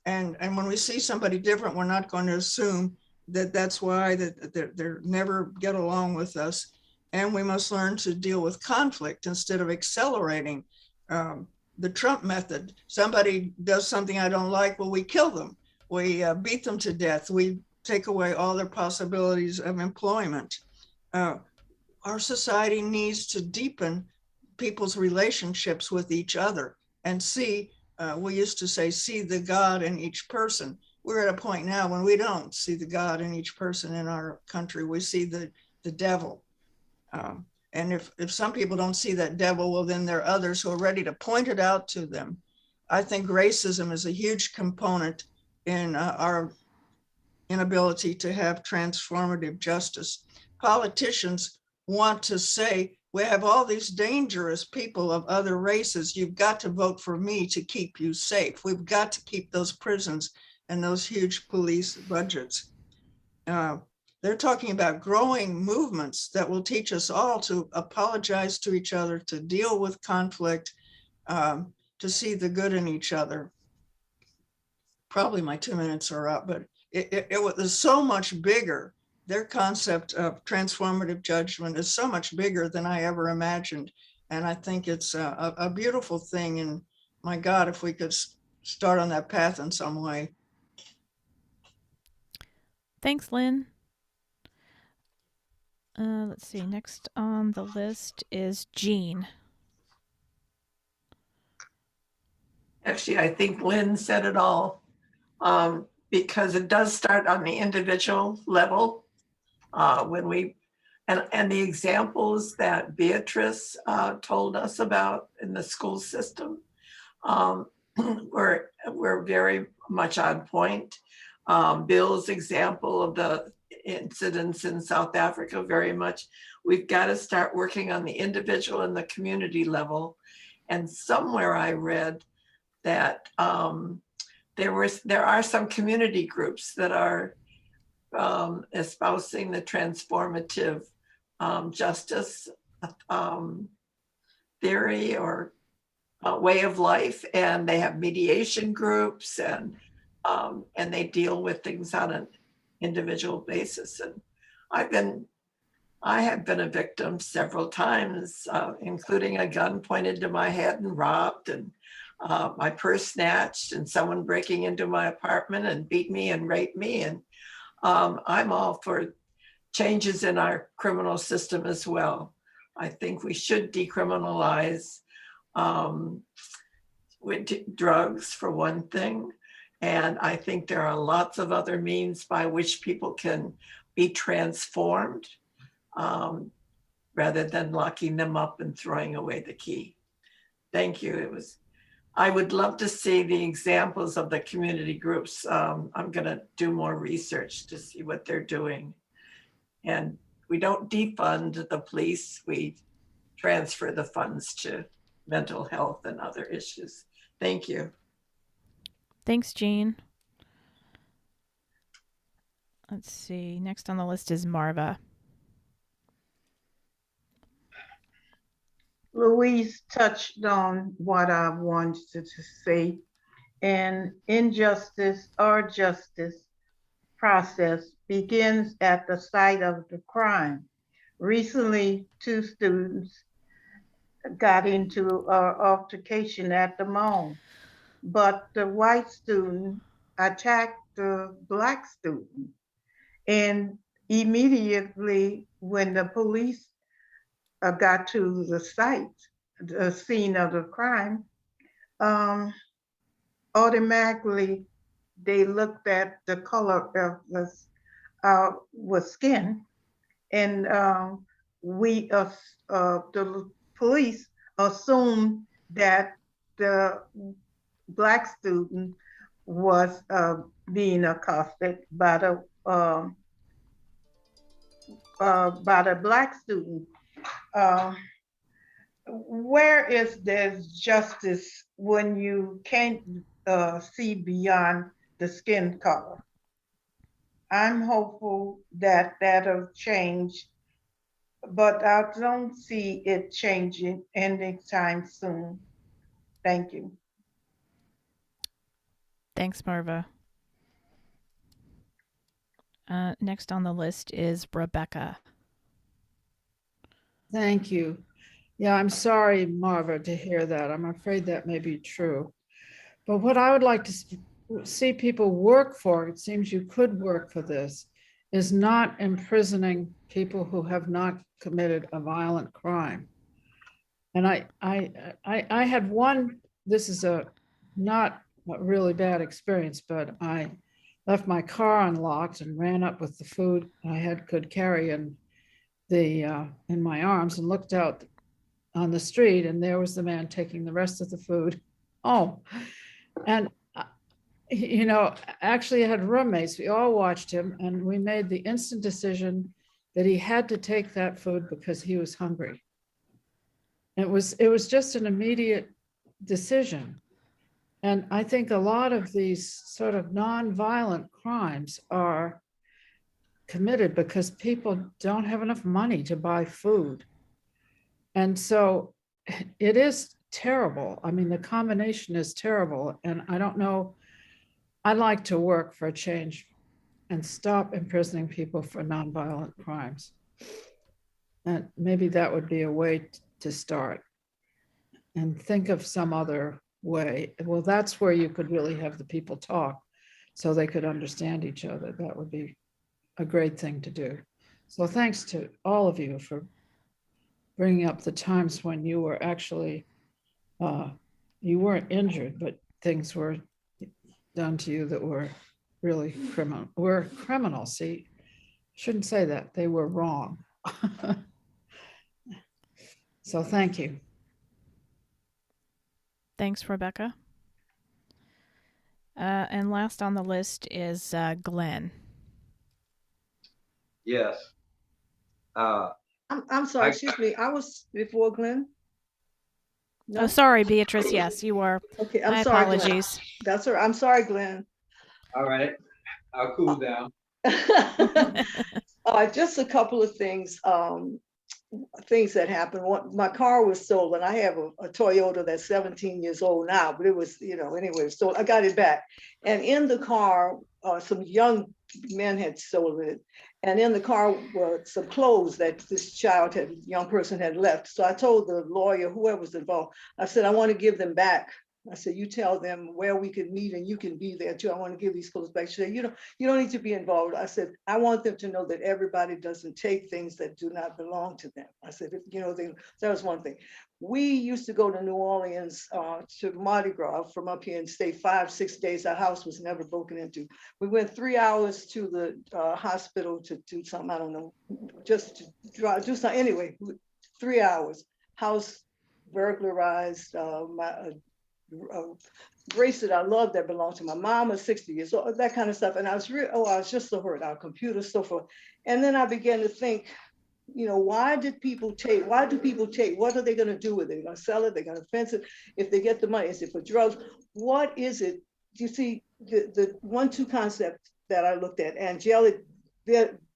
And when we see somebody different, we're not going to assume that that's why they're never get along with us. And we must learn to deal with conflict instead of accelerating. The Trump method, somebody does something I don't like, well, we kill them. We beat them to death. We take away all their possibilities of employment. Our society needs to deepen people's relationships with each other and see, we used to say, see the God in each person. We're at a point now when we don't see the God in each person in our country. We see the devil. And if some people don't see that devil, well, then there are others who are ready to point it out to them. I think racism is a huge component in our inability to have transformative justice. Politicians want to say, we have all these dangerous people of other races. You've got to vote for me to keep you safe. We've got to keep those prisons and those huge police budgets. They're talking about growing movements that will teach us all to apologize to each other, to deal with conflict, to see the good in each other. Probably my 2 minutes are up, but it was so much bigger. Their concept of transformative judgment is so much bigger than I ever imagined. And I think it's a beautiful thing. And my God, if we could start on that path in some way. Thanks, Lynn. Let's see. Next on the list is Jean. Actually, I think Lynn said it all, because it does start on the individual level. When we, and the examples that Beatrice told us about in the school system were very much on point. Bill's example of the incidents in South Africa, very much. We've got to start working on the individual and the community level. And somewhere I read that there are some community groups that are espousing the transformative justice theory or way of life, and they have mediation groups, and they deal with things on an individual basis. And I have been a victim several times, including a gun pointed to my head and robbed, and my purse snatched, and someone breaking into my apartment and beat me and raped me. And I'm all for changes in our criminal system as well. I think we should decriminalize with drugs, for one thing. And I think there are lots of other means by which people can be transformed rather than locking them up and throwing away the key. Thank you. I would love to see the examples of the community groups. I'm going to do more research to see what they're doing. And we don't defund the police, we transfer the funds to mental health and other issues. Thank you. Thanks, Jean. Let's see. Next on the list is Marva. Louise touched on what I wanted to say, and injustice or justice process begins at the site of the crime. Recently, 2 students got into an altercation at the mall, but the white student attacked the Black student. And immediately when the police got to the site, the scene of the crime, automatically they looked at the color of the skin, and the police assumed that the Black student was being accosted by the Black student. Where is there justice when you can't see beyond the skin color? I'm hopeful that that'll change, but I don't see it changing anytime soon. Thank you. Thanks, Marva. Next on the list is Rebecca. Thank you. Yeah, I'm sorry, Marva, to hear that. I'm afraid that may be true. But what I would like to see people work for, it seems you could work for this, is not imprisoning people who have not committed a violent crime. And I had one, this is not a really bad experience, but I left my car unlocked and ran up with the food I could carry in my arms and looked out on the street, and there was the man taking the rest of the food home. And actually I had roommates, we all watched him, and we made the instant decision that he had to take that food because he was hungry. It was just an immediate decision. And I think a lot of these sort of non-violent crimes are committed because people don't have enough money to buy food. And so it is terrible. I mean, the combination is terrible. And I don't know, I'd like to work for a change and stop imprisoning people for nonviolent crimes. And maybe that would be a way to start. And think of some other way. Well, that's where you could really have the people talk so they could understand each other. That would be a great thing to do. So thanks to all of you for bringing up the times when you were actually, you weren't injured, but things were done to you that were really criminal. See, shouldn't say that, they were wrong. So thank you. Thanks, Rebecca. And last on the list is Glenn. Yes. I'm sorry, excuse me. I was before Glenn. No? sorry, Beatrice. Yes, you were. Okay, I'm My sorry, Glenn. apologies. That's all right. I'm sorry, Glenn. All right, I'll cool down. Just a couple of things. Things that happened. My car was stolen. I have a Toyota that's 17 years old now, but it was, anyway, so I got it back. And in the car, some young men had stolen it. And in the car were some clothes that this young person had left. So I told the lawyer, whoever was involved, I said, I want to give them back. I said, you tell them where we could meet and you can be there too. I want to give these clothes back. She said, you don't need to be involved. I said, I want them to know that everybody doesn't take things that do not belong to them. I said, that was one thing. We used to go to New Orleans to Mardi Gras from up here and stay 5-6 days. Our house was never broken into. We went 3 hours to the hospital to do something, I don't know, just to do something. Anyway, 3 hours, house burglarized, bracelet I love that belonged to my mom was 60 years old, that kind of stuff. And I was just so hurt, our computer, so forth. And then I began to think, why do people take, what are they going to do with it? They're going to sell it, they're going to fence it. If they get the money, is it for drugs? What is it? You see, the 1-2 concept that I looked at, angelic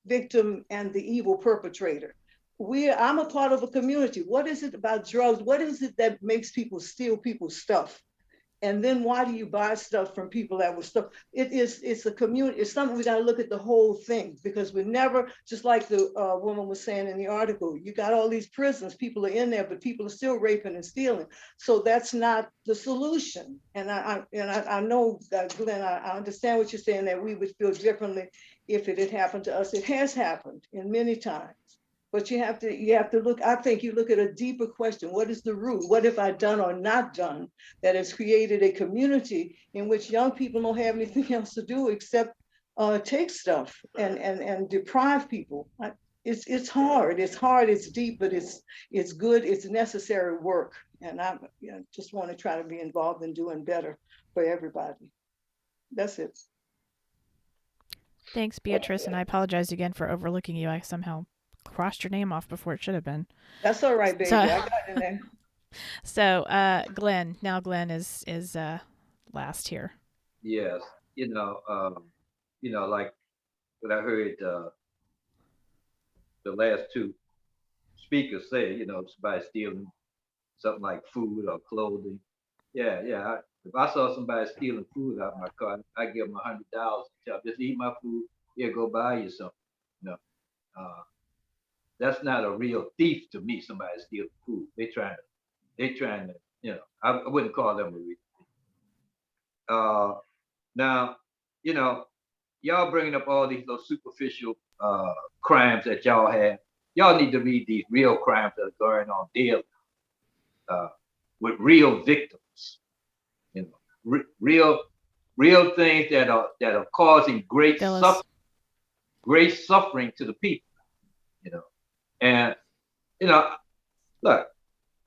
victim and the evil perpetrator. I'm a part of a community. What is it about drugs? What is it that makes people steal people's stuff? And then why do you buy stuff from people that were stuff? It's a community. It's something we got to look at the whole thing, because we never, just like the woman was saying in the article, you got all these prisons, people are in there, but people are still raping and stealing. So that's not the solution. And I know that, Glenn, I understand what you're saying, that we would feel differently if it had happened to us. It has happened in many times. But you have to look, I think you look at a deeper question. What is the root? What have I done or not done that has created a community in which young people don't have anything else to do except take stuff and deprive people? It's hard, it's deep, but it's good, it's necessary work. And I just want to try to be involved in doing better for everybody. That's it. Thanks, Beatrice. And I apologize again for overlooking you. I somehow crossed your name off before it should have been. That's all right, baby. I got in there. So, Glenn. Now, Glenn is last here. Yes, like what I heard the last two speakers say, somebody stealing something like food or clothing. Yeah. If I saw somebody stealing food out of my car, I give them $100. Tell them, just eat my food. Here, go buy you something. That's not a real thief to me. Somebody stealing food. They trying to, I wouldn't call them a real thief. Now, y'all bringing up all these little superficial crimes that y'all have. Y'all need to read these real crimes that are going on daily with real victims. Real things that are causing great suffering to the people. And look,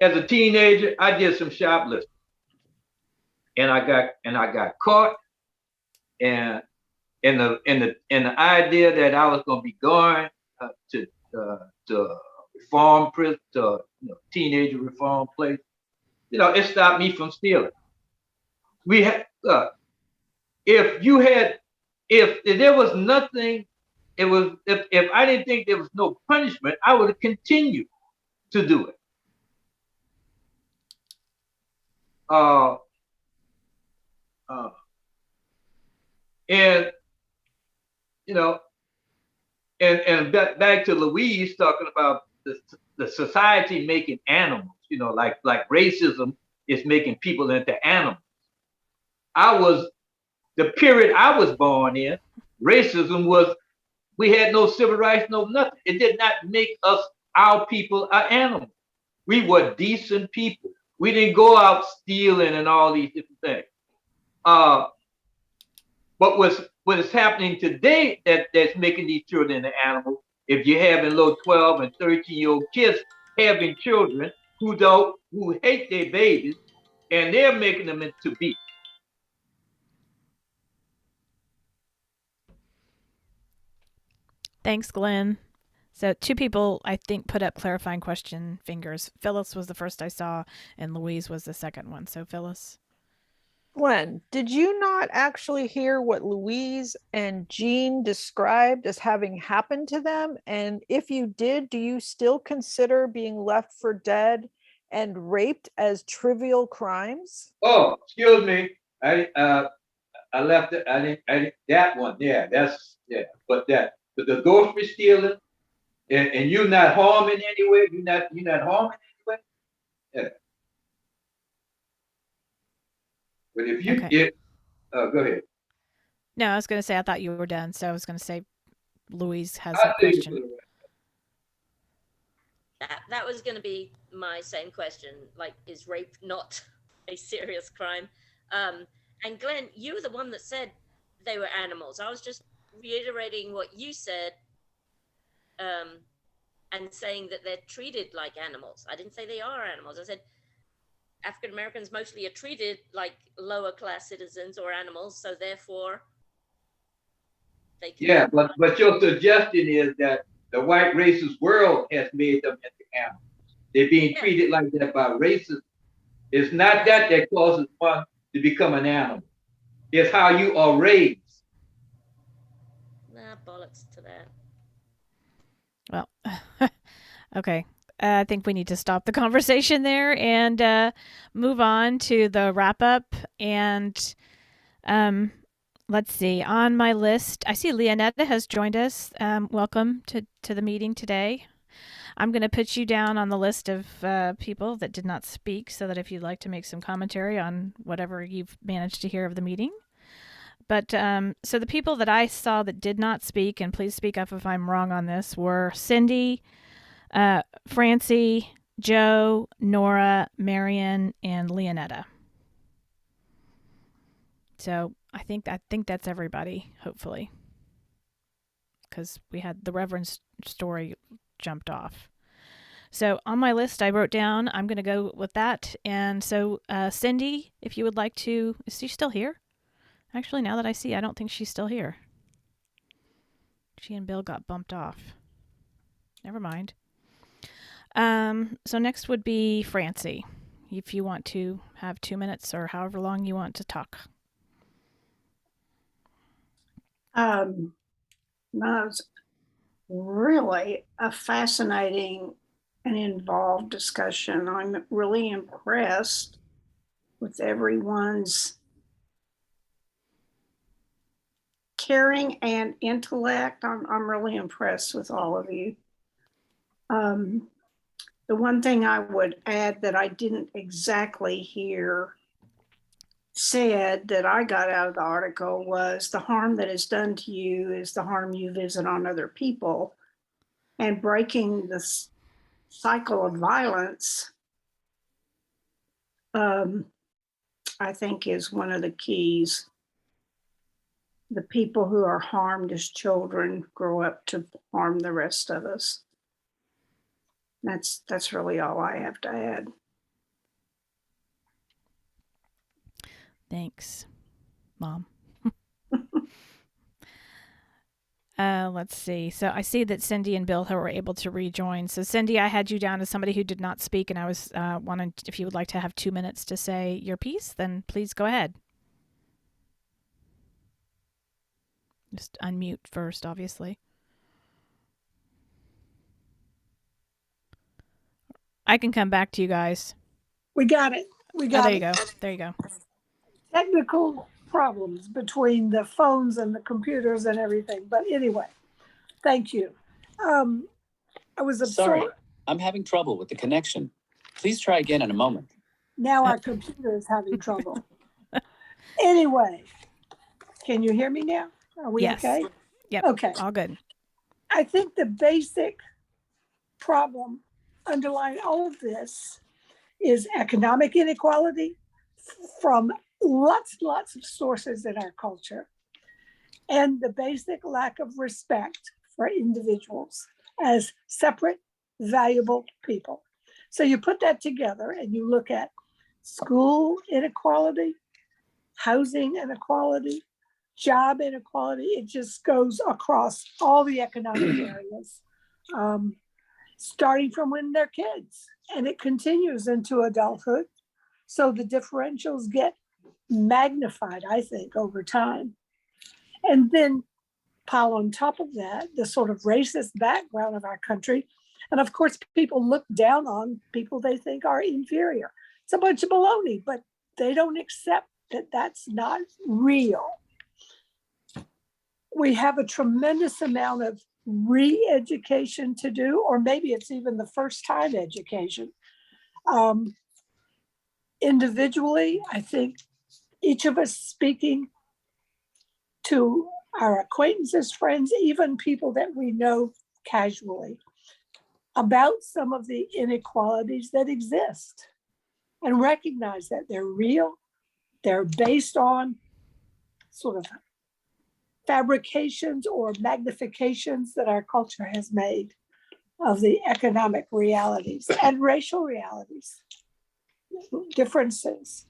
as a teenager, I did some shoplifting, and I got caught. And the idea that I was going to be going to reform prison, to teenager reform place, it stopped me from stealing. We had if there was nothing, if I didn't think there was no punishment, I would have continued to do it. And and back to Louise talking about the society making animals, like racism is making people into animals. The period I was born in, racism was, we had no civil rights, no nothing. It did not make us, our people, our animals. We were decent people. We didn't go out stealing and all these different things. But what is happening today that's making these children into animals, if you're having little 12 and 13-year-old kids having children who hate their babies, and they're making them into beasts. Thanks, Glenn. So 2 people, I think, put up clarifying question fingers. Phyllis was the first I saw, and Louise was the second one. So Phyllis. Glenn, did you not actually hear what Louise and Jean described as having happened to them? And if you did, do you still consider being left for dead and raped as trivial crimes? Oh, excuse me. I left it. I didn't that one. Yeah, but the grocery stealing and you not harming anyway. You're not harming anyway. Yeah. But if you Okay. get, go ahead. No, I was going to say I thought you were done, so I was going to say Louise has I'll a tell you question. That was going to be my same question. Like, is rape not a serious crime? And Glenn, you were the one that said they were animals. I was just reiterating what you said, and saying that they're treated like animals. I didn't say they are animals. I said African Americans mostly are treated like lower class citizens or animals, so therefore they can. Yeah, but your suggestion is that the white racist world has made them into animals. They're being treated like that by racists. It's not that causes one to become an animal. It's how you are raised. Nah, bollocks to that. Well, okay. I think we need to stop the conversation there and move on to the wrap up. And let's see. On my list, I see Leonetta has joined us. Welcome to the meeting today. I'm going to put you down on the list of people that did not speak so that if you'd like to make some commentary on whatever you've managed to hear of the meeting. But so the people that I saw that did not speak, and please speak up if I'm wrong on this, were Cindy, Francie, Joe, Nora, Marion, and Leonetta. So I think that's everybody, hopefully, because we had the Reverend's story jumped off. So on my list, I wrote down, I'm going to go with that. And so Cindy, if you would like to, is she still here? Actually, now that I see, I don't think she's still here. She and Bill got bumped off. Never mind. So next would be Francie, if you want to have 2 minutes or however long you want to talk. That was really a fascinating and involved discussion. I'm really impressed with everyone's caring and intellect. I'm really impressed with all of you. The one thing I would add that I didn't exactly hear said that I got out of the article was the harm that is done to you is the harm you visit on other people. And breaking this cycle of violence, I think is one of the keys. The people who are harmed as children grow up to harm the rest of us. That's really all I have to add. Thanks, Mom. Let's see. So I see that Cindy and Bill were able to rejoin. So Cindy, I had you down as somebody who did not speak, and I was wanting, if you would like to have 2 minutes to say your piece, then please go ahead. Just unmute first, obviously. I can come back to you guys. We got it. We got there it. you go. There you go. Technical problems between the phones and the computers and everything. But anyway, thank you. I was absorbed. Sorry, I'm having trouble with the connection. Please try again in a moment. Now our computer is having trouble. Anyway, can you hear me now? Are we okay? Yep. Okay. All good. I think the basic problem underlying all of this is economic inequality from lots of sources in our culture, and the basic lack of respect for individuals as separate, valuable people. So you put that together and you look at school inequality, housing inequality, job inequality. It just goes across all the economic areas. starting from when they're kids, and it continues into adulthood. So the differentials get magnified, I think, over time. And then pile on top of that the sort of racist background of our country. And of course, people look down on people they think are inferior. It's a bunch of baloney, but they don't accept that that's not real. We have a tremendous amount of re-education to do, or maybe it's even the first time education. Individually, I think each of us speaking to our acquaintances, friends, even people that we know casually, about some of the inequalities that exist, and recognize that they're real, they're based on sort of fabrications or magnifications that our culture has made of the economic realities and racial realities, differences.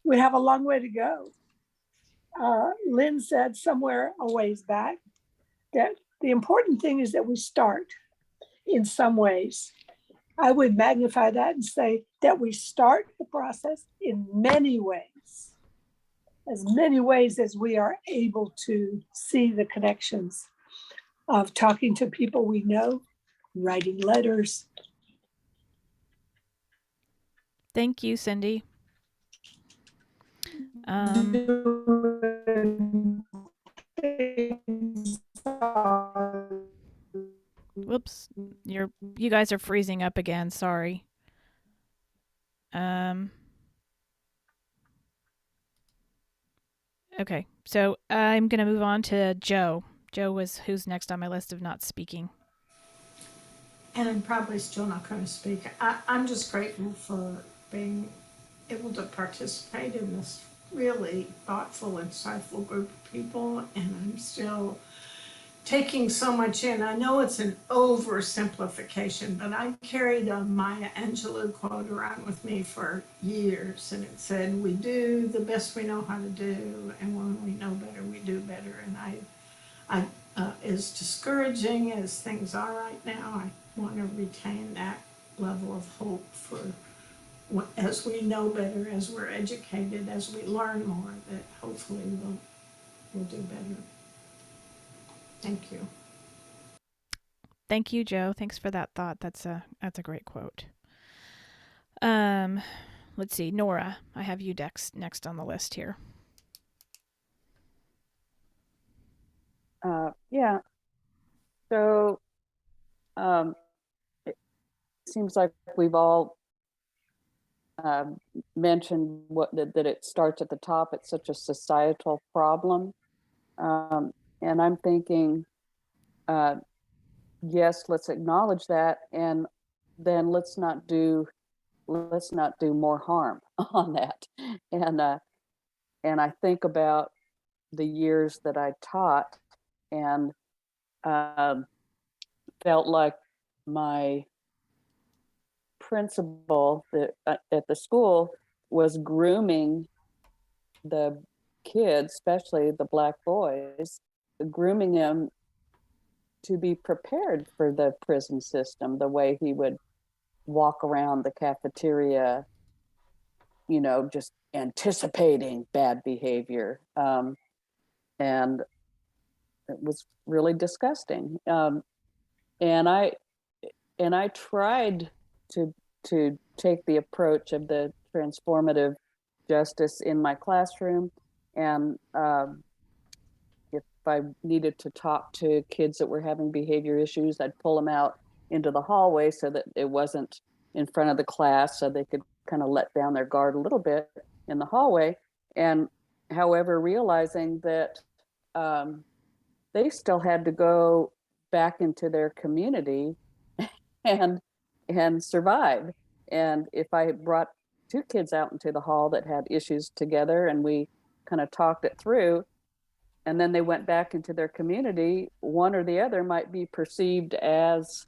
We have a long way to go. Lynn said somewhere a ways back that the important thing is that we start in some ways. I would magnify that and say that we start the process in many ways, as many ways as we are able to see the connections of talking to people we know, writing letters. Thank you, Cindy. Whoops, you guys are freezing up again. Sorry. Okay, so I'm gonna move on to Joe. Joe was who's next on my list of not speaking. And I'm probably still not going to speak. I'm just grateful for being able to participate in this really thoughtful, insightful group of people, and I'm still taking so much in. I know it's an oversimplification, but I carried a Maya Angelou quote around with me for years, and it said, "We do the best we know how to do, and when we know better, we do better." And I as discouraging as things are right now, I want to retain that level of hope for as we know better, as we're educated, as we learn more, that hopefully we'll do better. Thank you. Thank you, Joe. Thanks for that thought. That's a great quote. Let's see, Nora, I have you next on the list here. Yeah. So it seems like we've all mentioned that it starts at the top. It's such a societal problem. And I'm thinking, yes, let's acknowledge that, and then let's not do more harm on that. And I think about the years that I taught, and felt like my principal at the school was grooming the kids, especially the Black boys, grooming them to be prepared for the prison system, the way he would walk around the cafeteria, just anticipating bad behavior. And it was really disgusting. And I tried to take the approach of the transformative justice in my classroom. And if I needed to talk to kids that were having behavior issues, I'd pull them out into the hallway so that it wasn't in front of the class, so they could kind of let down their guard a little bit in the hallway. And however, realizing that they still had to go back into their community and survive. And if I had brought two kids out into the hall that had issues together, and we kind of talked it through, and then they went back into their community, one or the other might be perceived as,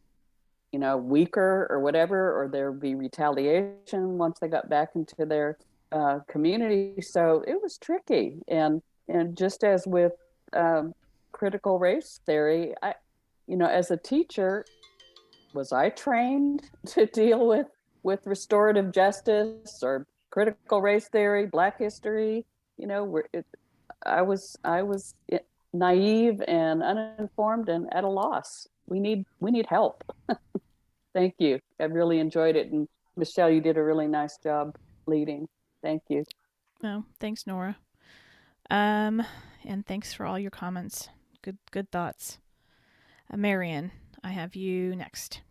weaker or whatever, or there would be retaliation once they got back into their community. So it was tricky. And just as with critical race theory, as a teacher, was I trained to deal with restorative justice or critical race theory, Black history? You know, I was naive and uninformed and at a loss. We need help. Thank you. I really enjoyed it. And Michelle, you did a really nice job leading. Thank you. Oh, thanks, Nora. And thanks for all your comments. Good thoughts. Marion, I have you next.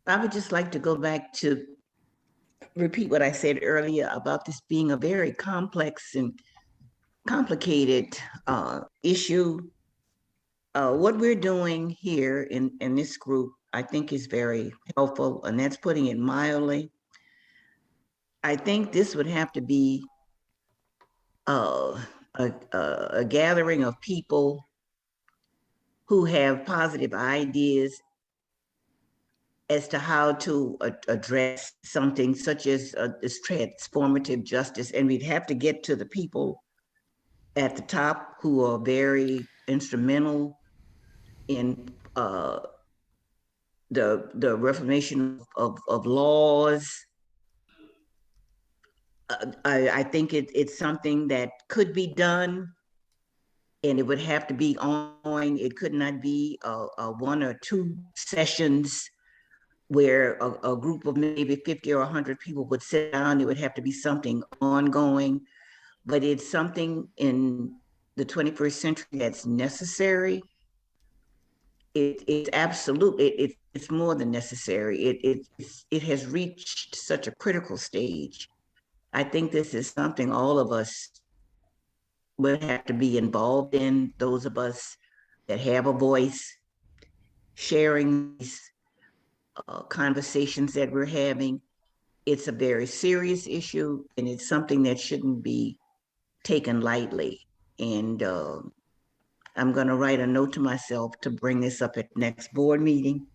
I would just like to go back to repeat what I said earlier about this being a very complex and complicated issue. What we're doing here in this group, I think is very helpful, and that's putting it mildly. I think this would have to be a gathering of people who have positive ideas as to how to address something such as this transformative justice. And we'd have to get to the people at the top who are very instrumental in the reformation of laws. I think it's something that could be done, and it would have to be ongoing. It could not be a 1 or 2 sessions where a group of maybe 50 or 100 people would sit down. It would have to be something ongoing, but it's something in the 21st century that's necessary. It's absolutely, it's more than necessary. It has reached such a critical stage. I think this is something all of us would have to be involved in, those of us that have a voice, sharing these conversations that we're having. It's a very serious issue, and it's something that shouldn't be taken lightly. And I'm going to write a note to myself to bring this up at next board meeting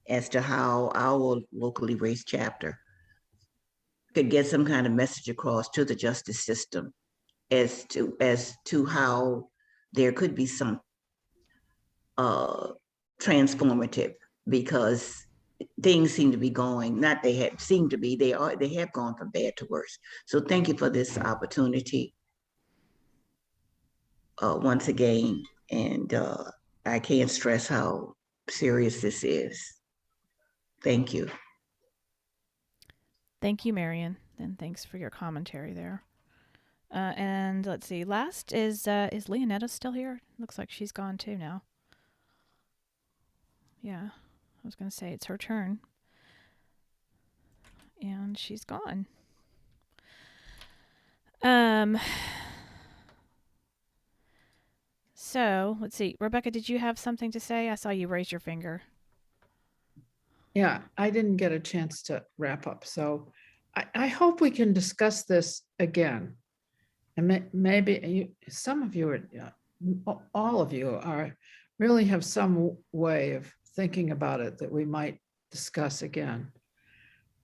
as to how our locally raised chapter could get some kind of message across to the justice system as to how there could be some transformative, because things seem to be going, not they have seemed to be, they have gone from bad to worse. So thank you for this opportunity once again. And I can't stress how serious this is. Thank you. Thank you, Marion, and thanks for your commentary there. And let's see. Last is Leonetta still here? Looks like she's gone too now. Yeah, I was gonna say it's her turn, and she's gone. So let's see. Rebecca, did you have something to say? I saw you raise your finger. Yeah, I didn't get a chance to wrap up. So I hope we can discuss this again. And maybe some of you, all of you really have some way of thinking about it that we might discuss again.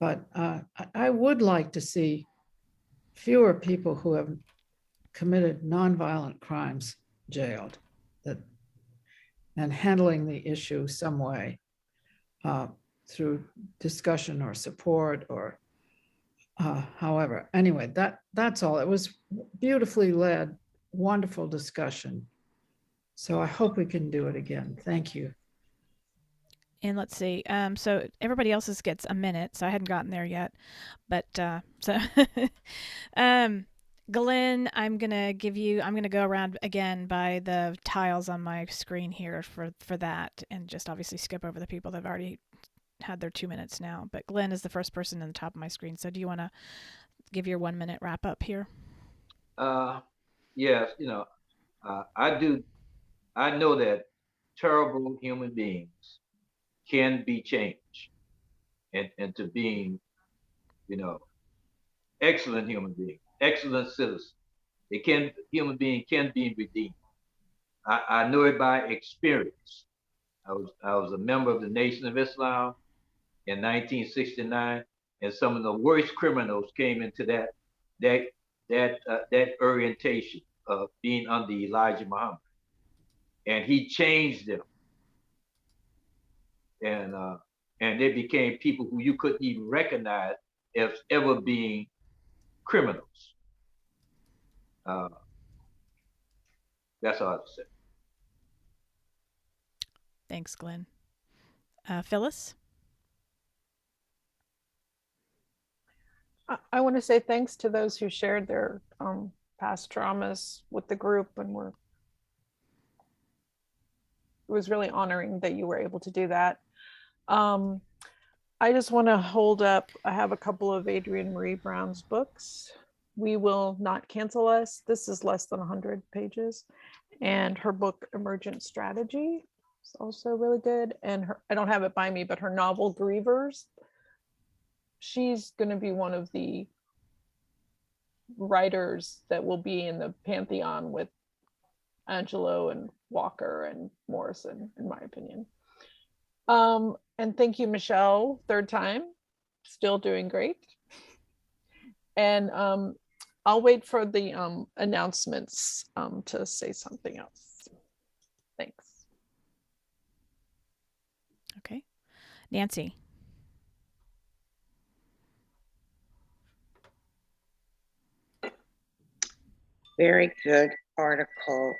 But I would like to see fewer people who have committed nonviolent crimes jailed, and handling the issue some way through discussion or support or however. Anyway, that's all. It was beautifully led, wonderful discussion. So I hope we can do it again. Thank you. And let's see. So everybody else's gets a minute. So I hadn't gotten there yet, but so Glenn, I'm gonna go around again by the tiles on my screen here for that, and just obviously skip over the people that have already had their 2 minutes now. But Glenn is the first person in the top of my screen. So do you want to give your 1 minute wrap up here? Yes. I know that terrible human beings can be changed into being, excellent human beings, excellent citizens. Human being can be redeemed. I know it by experience. I was a member of the Nation of Islam in 1969, and some of the worst criminals came into that orientation of being under Elijah Muhammad. and he changed them. And they became people who you couldn't even recognize as ever being criminals. That's all I have to say. Thanks, Glenn. Phyllis? I want to say thanks to those who shared their past traumas with the group, and it was really honoring that you were able to do that. I just want to hold up, I have a couple of Adrienne Marie Brown's books. We Will Not Cancel Us. This is less than 100 pages. And her book, Emergent Strategy, is also really good. And I don't have it by me, but her novel, Grievers, she's going to be one of the writers that will be in the pantheon with Angelo and Walker and Morrison, in my opinion. And thank you, Michelle, third time, still doing great. And I'll wait for the announcements to say something else. Thanks. Okay. Nancy. Very good article,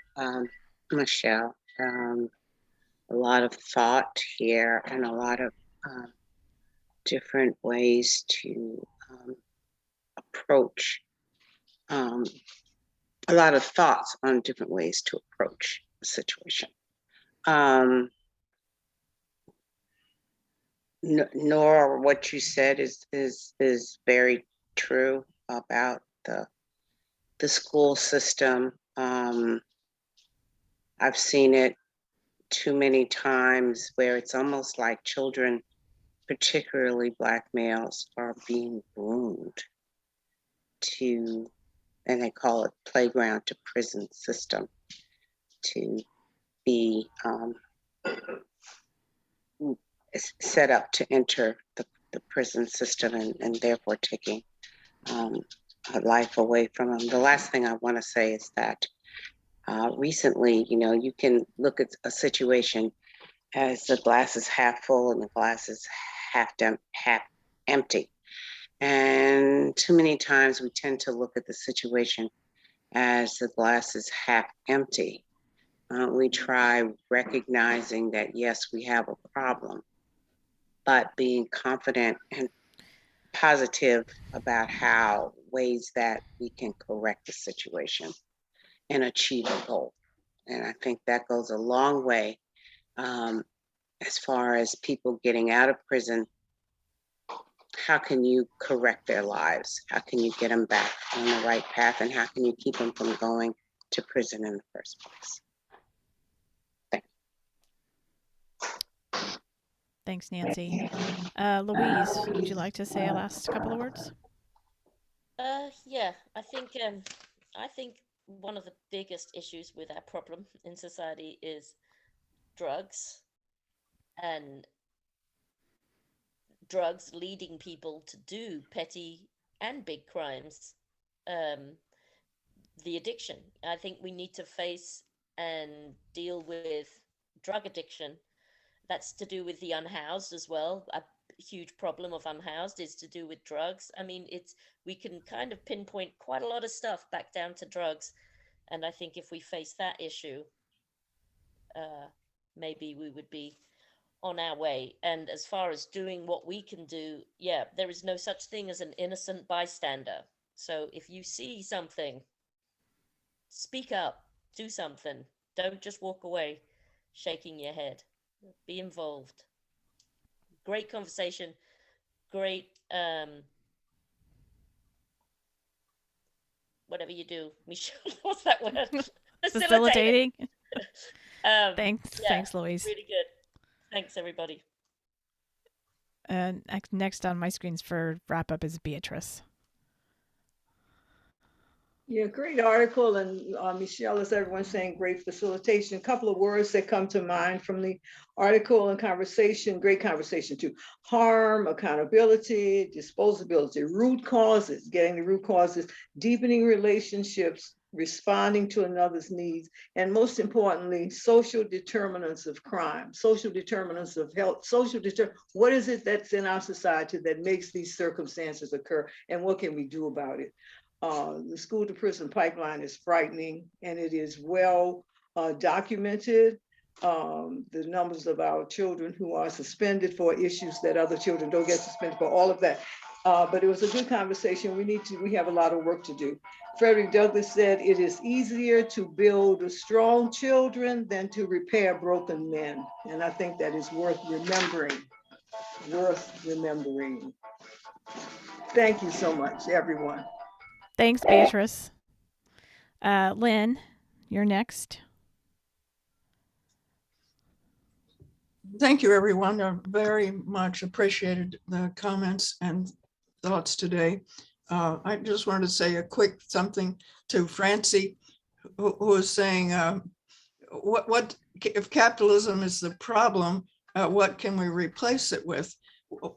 Michelle. A lot of thought here and a lot of different ways to approach, a lot of thoughts on different ways to approach the situation. Nora, what you said is very true about the school system. I've seen it too many times where it's almost like children, particularly Black males, are being groomed to, and they call it playground to prison system, to be set up to enter the prison system and therefore taking a life away from them. The last thing I want to say is that recently, you can look at a situation as the glass is half full and the glass is half empty. And too many times we tend to look at the situation as the glass is half empty. We try recognizing that, yes, we have a problem, but being confident and positive about how ways that we can correct the situation and achieve a goal. And I think that goes a long way as far as people getting out of prison. How can you correct their lives? How can you get them back on the right path? And how can you keep them from going to prison in the first place? Thanks, Nancy. Louise, would you like to say a last couple of words? Yeah, I think one of the biggest issues with our problem in society is drugs, and drugs leading people to do petty and big crimes. The addiction. I think we need to face and deal with drug addiction. That's to do with the unhoused as well. A huge problem of unhoused is to do with drugs. I mean, we can kind of pinpoint quite a lot of stuff back down to drugs. And I think if we face that issue, maybe we would be on our way. And as far as doing what we can do, yeah, there is no such thing as an innocent bystander. So if you see something, speak up, do something. Don't just walk away shaking your head. Be involved. Great conversation. Great, whatever you do. Michelle, what's that word? Facilitating. Thanks, Louise. Really good. Thanks, everybody. Next on my screens for wrap up is Beatrice. Yeah, great article. And Michelle, as everyone's saying, great facilitation. A couple of words that come to mind from the article and conversation, great conversation too. Harm, accountability, disposability, root causes, getting the root causes, deepening relationships responding to another's needs, and most importantly, social determinants of crime, social determinants of health, what is it that's in our society that makes these circumstances occur, and what can we do about it? The school to prison pipeline is frightening, and it is well documented. The numbers of our children who are suspended for issues that other children don't get suspended for, all of that. But it was a good conversation. We have a lot of work to do. Frederick Douglass said, it is easier to build strong children than to repair broken men. And I think that is worth remembering, Thank you so much, everyone. Thanks, Beatrice. Lynn, you're next. Thank you, everyone. I very much appreciated the comments and thoughts today. I just wanted to say a quick something to Francie, who was saying, what if capitalism is the problem, what can we replace it with?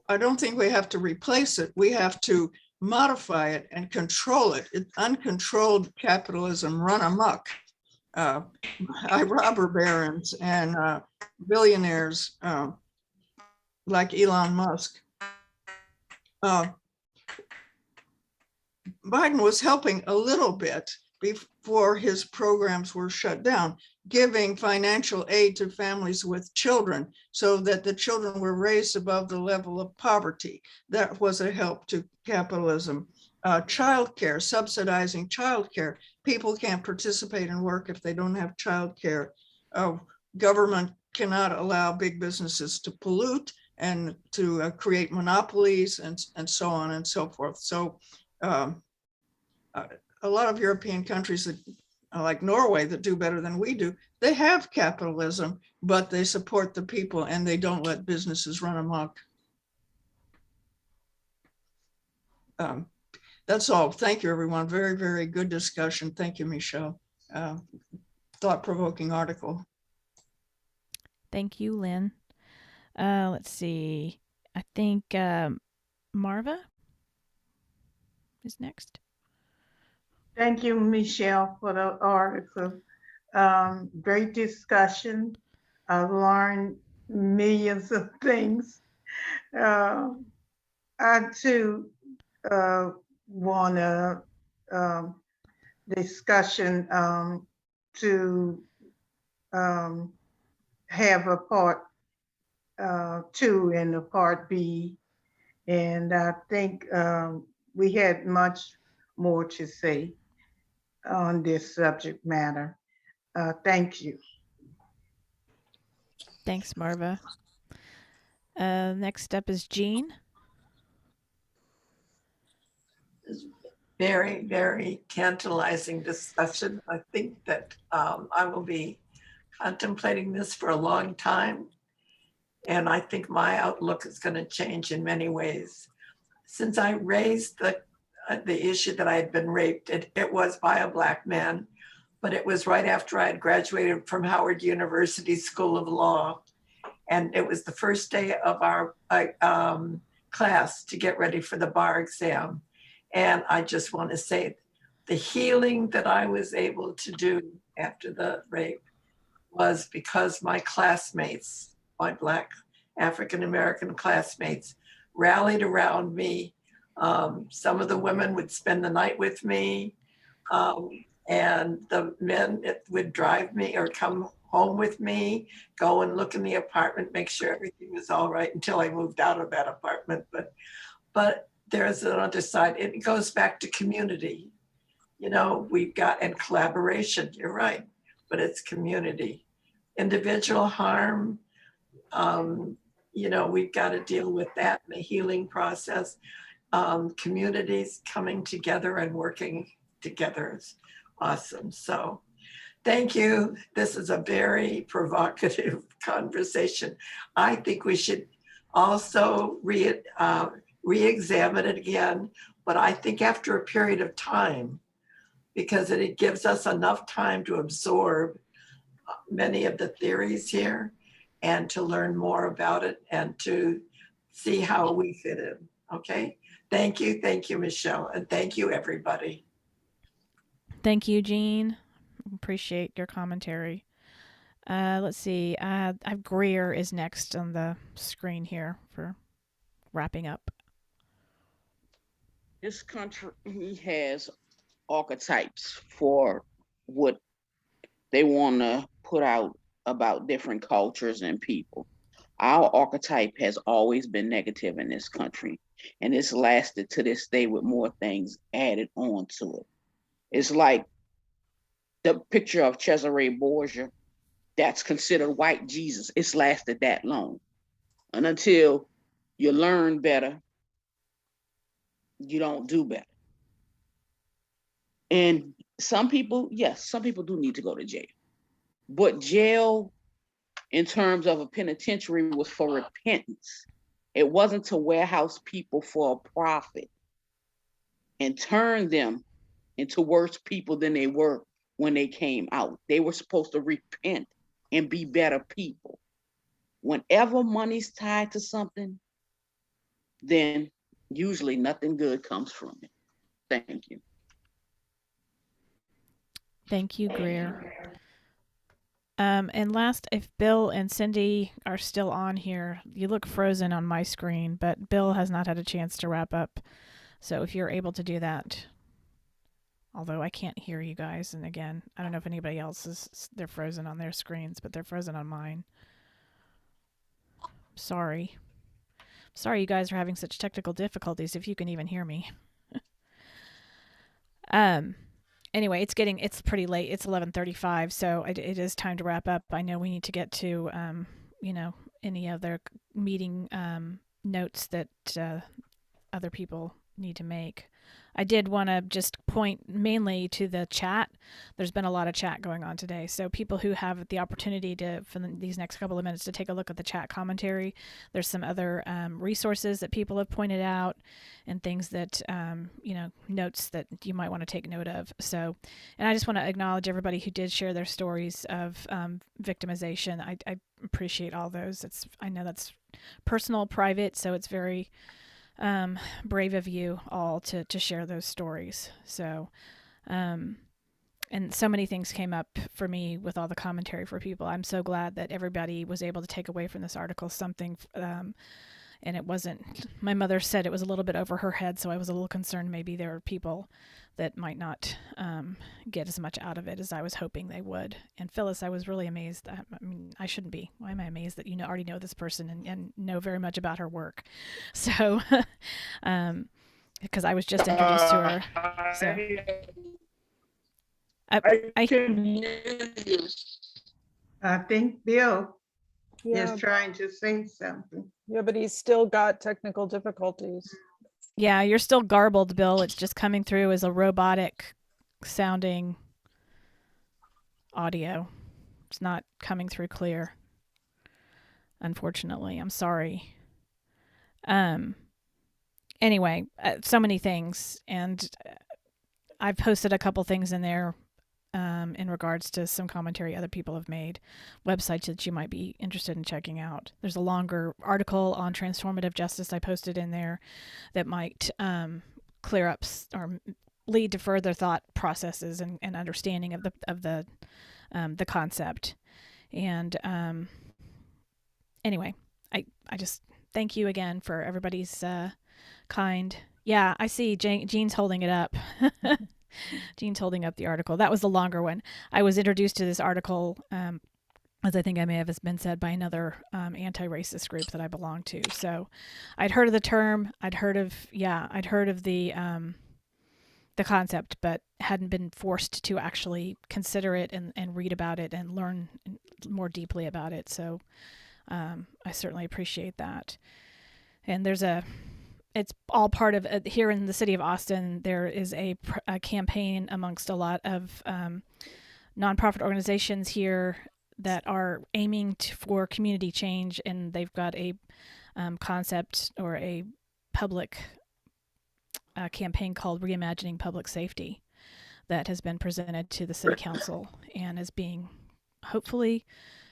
I don't think we have to replace it. We have to modify it and control it. Uncontrolled capitalism run amok. Robber barons and billionaires like Elon Musk. Biden was helping a little bit before his programs were shut down, giving financial aid to families with children so that the children were raised above the level of poverty. That was a help to capitalism. Childcare, subsidizing childcare. People can't participate in work if they don't have childcare. Government cannot allow big businesses to pollute and to create monopolies and so on and so forth. So a lot of European countries that, like Norway, that do better than we do, they have capitalism, but they support the people and they don't let businesses run amok. That's all. Thank you, everyone. Very, very good discussion. Thank you, Michelle. Thought-provoking article. Thank you, Lynn. Let's see. I think Marva is next. Thank you, Michelle, for the article. Great discussion. I've learned millions of things. I too want a discussion to have a part 2 and a part B. And I think we had much more to say on this subject matter. Thank you. Thanks, Marva. Next up is Jean. Very, very tantalizing discussion. I think that I will be contemplating this for a long time. And I think my outlook is going to change in many ways. Since I raised the issue that I had been raped, it was by a Black man, but it was right after I had graduated from Howard University School of Law. And it was the first day of our class to get ready for the bar exam. And I just want to say the healing that I was able to do after the rape was because my classmates, my Black African-American classmates, rallied around me. Some of the women would spend the night with me, and the men would drive me or come home with me, go and look in the apartment, make sure everything was all right until I moved out of that apartment. But there's another side. It goes back to community. You know, we've got, and collaboration, you're right, but it's community. Individual harm, you know, we've got to deal with that in the healing process. Communities coming together and working together is awesome. So thank you. This is a very provocative conversation. I think we should also re-examine it again, but I think after a period of time, because it gives us enough time to absorb many of the theories here and to learn more about it and to see how we fit in, okay? Thank you, Michelle, and thank you, everybody. Thank you, Jean. Appreciate your commentary. Let's see. Greer is next on the screen here for wrapping up. This country has archetypes for what they want to put out about different cultures and people. Our archetype has always been negative in this country, and it's lasted to this day with more things added on to it. It's like the picture of Cesare Borgia, that's considered white Jesus. It's lasted that long. And until you learn better, you don't do better. And some people, yes, some people do need to go to jail. But jail, in terms of a penitentiary, was for repentance. It wasn't to warehouse people for a profit and turn them into worse people than they were when they came out. They were supposed to repent and be better people. Whenever money's tied to something, then usually nothing good comes from it. Thank you. Thank you, Greer. And last, if Bill and Cindy are still on here, you look frozen on my screen, but Bill has not had a chance to wrap up. So if you're able to do that, although I can't hear you guys, and again, I don't know if anybody else is, they're frozen on their screens, but they're frozen on mine. Sorry. Sorry you guys are having such technical difficulties, if you can even hear me. Anyway, it's pretty late. It's 11:35, so it is time to wrap up. I know we need to get to, any other meeting notes that other people need to make. I did want to just point mainly to the chat. There's been a lot of chat going on today. So people who have the opportunity to, for these next couple of minutes, to take a look at the chat commentary, there's some other resources that people have pointed out and things that, notes that you might want to take note of. So, and I just want to acknowledge everybody who did share their stories of victimization. I appreciate all those. I know that's personal, private, so it's very brave of you all to share those stories. So, and so many things came up for me with all the commentary for people. I'm so glad that everybody was able to take away from this article something, and it wasn't, my mother said it was a little bit over her head, so I was a little concerned maybe there were people that might not get as much out of it as I was hoping they would. And Phyllis, I was really amazed. I mean, I shouldn't be. Why am I amazed that you already know this person and know very much about her work? So, because I was just introduced to her. So, I think Bill Yeah, is trying to say something. yeah, but he's still got technical difficulties. yeah, you're still garbled, Bill. It's just coming through as a robotic sounding audio. It's not coming through clear. Unfortunately, I'm sorry. Anyway, so many things, and I've posted a couple things in there in regards to some commentary other people have made, websites that you might be interested in checking out. There's a longer article on transformative justice I posted in there that might clear up or lead to further thought processes and understanding of the concept. And anyway, I just thank you again for everybody's kind. Yeah, I see Jean's holding it up. Jean's holding up the article. That was the longer one. I was introduced to this article, as I think I may have been said, by another anti-racist group that I belong to. So I'd heard of the term. I'd heard of the concept, but hadn't been forced to actually consider it and read about it and learn more deeply about it. So I certainly appreciate that. And it's all part of here in the city of Austin. There is a campaign amongst a lot of nonprofit organizations here that are aiming for community change, and they've got a concept or a public campaign called Reimagining Public Safety that has been presented to the city council and is being hopefully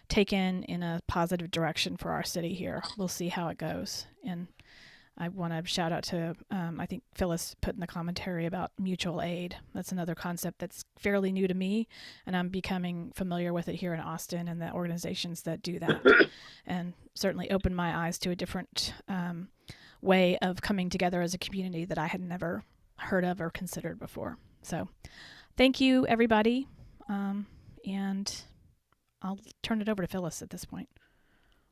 taken in a positive direction for our city here. We'll see how it goes. And I want to shout out to, I think Phyllis put in the commentary about mutual aid. That's another concept that's fairly new to me, and I'm becoming familiar with it here in Austin and the organizations that do that, and certainly opened my eyes to a different way of coming together as a community that I had never heard of or considered before. So thank you, everybody, and I'll turn it over to Phyllis at this point.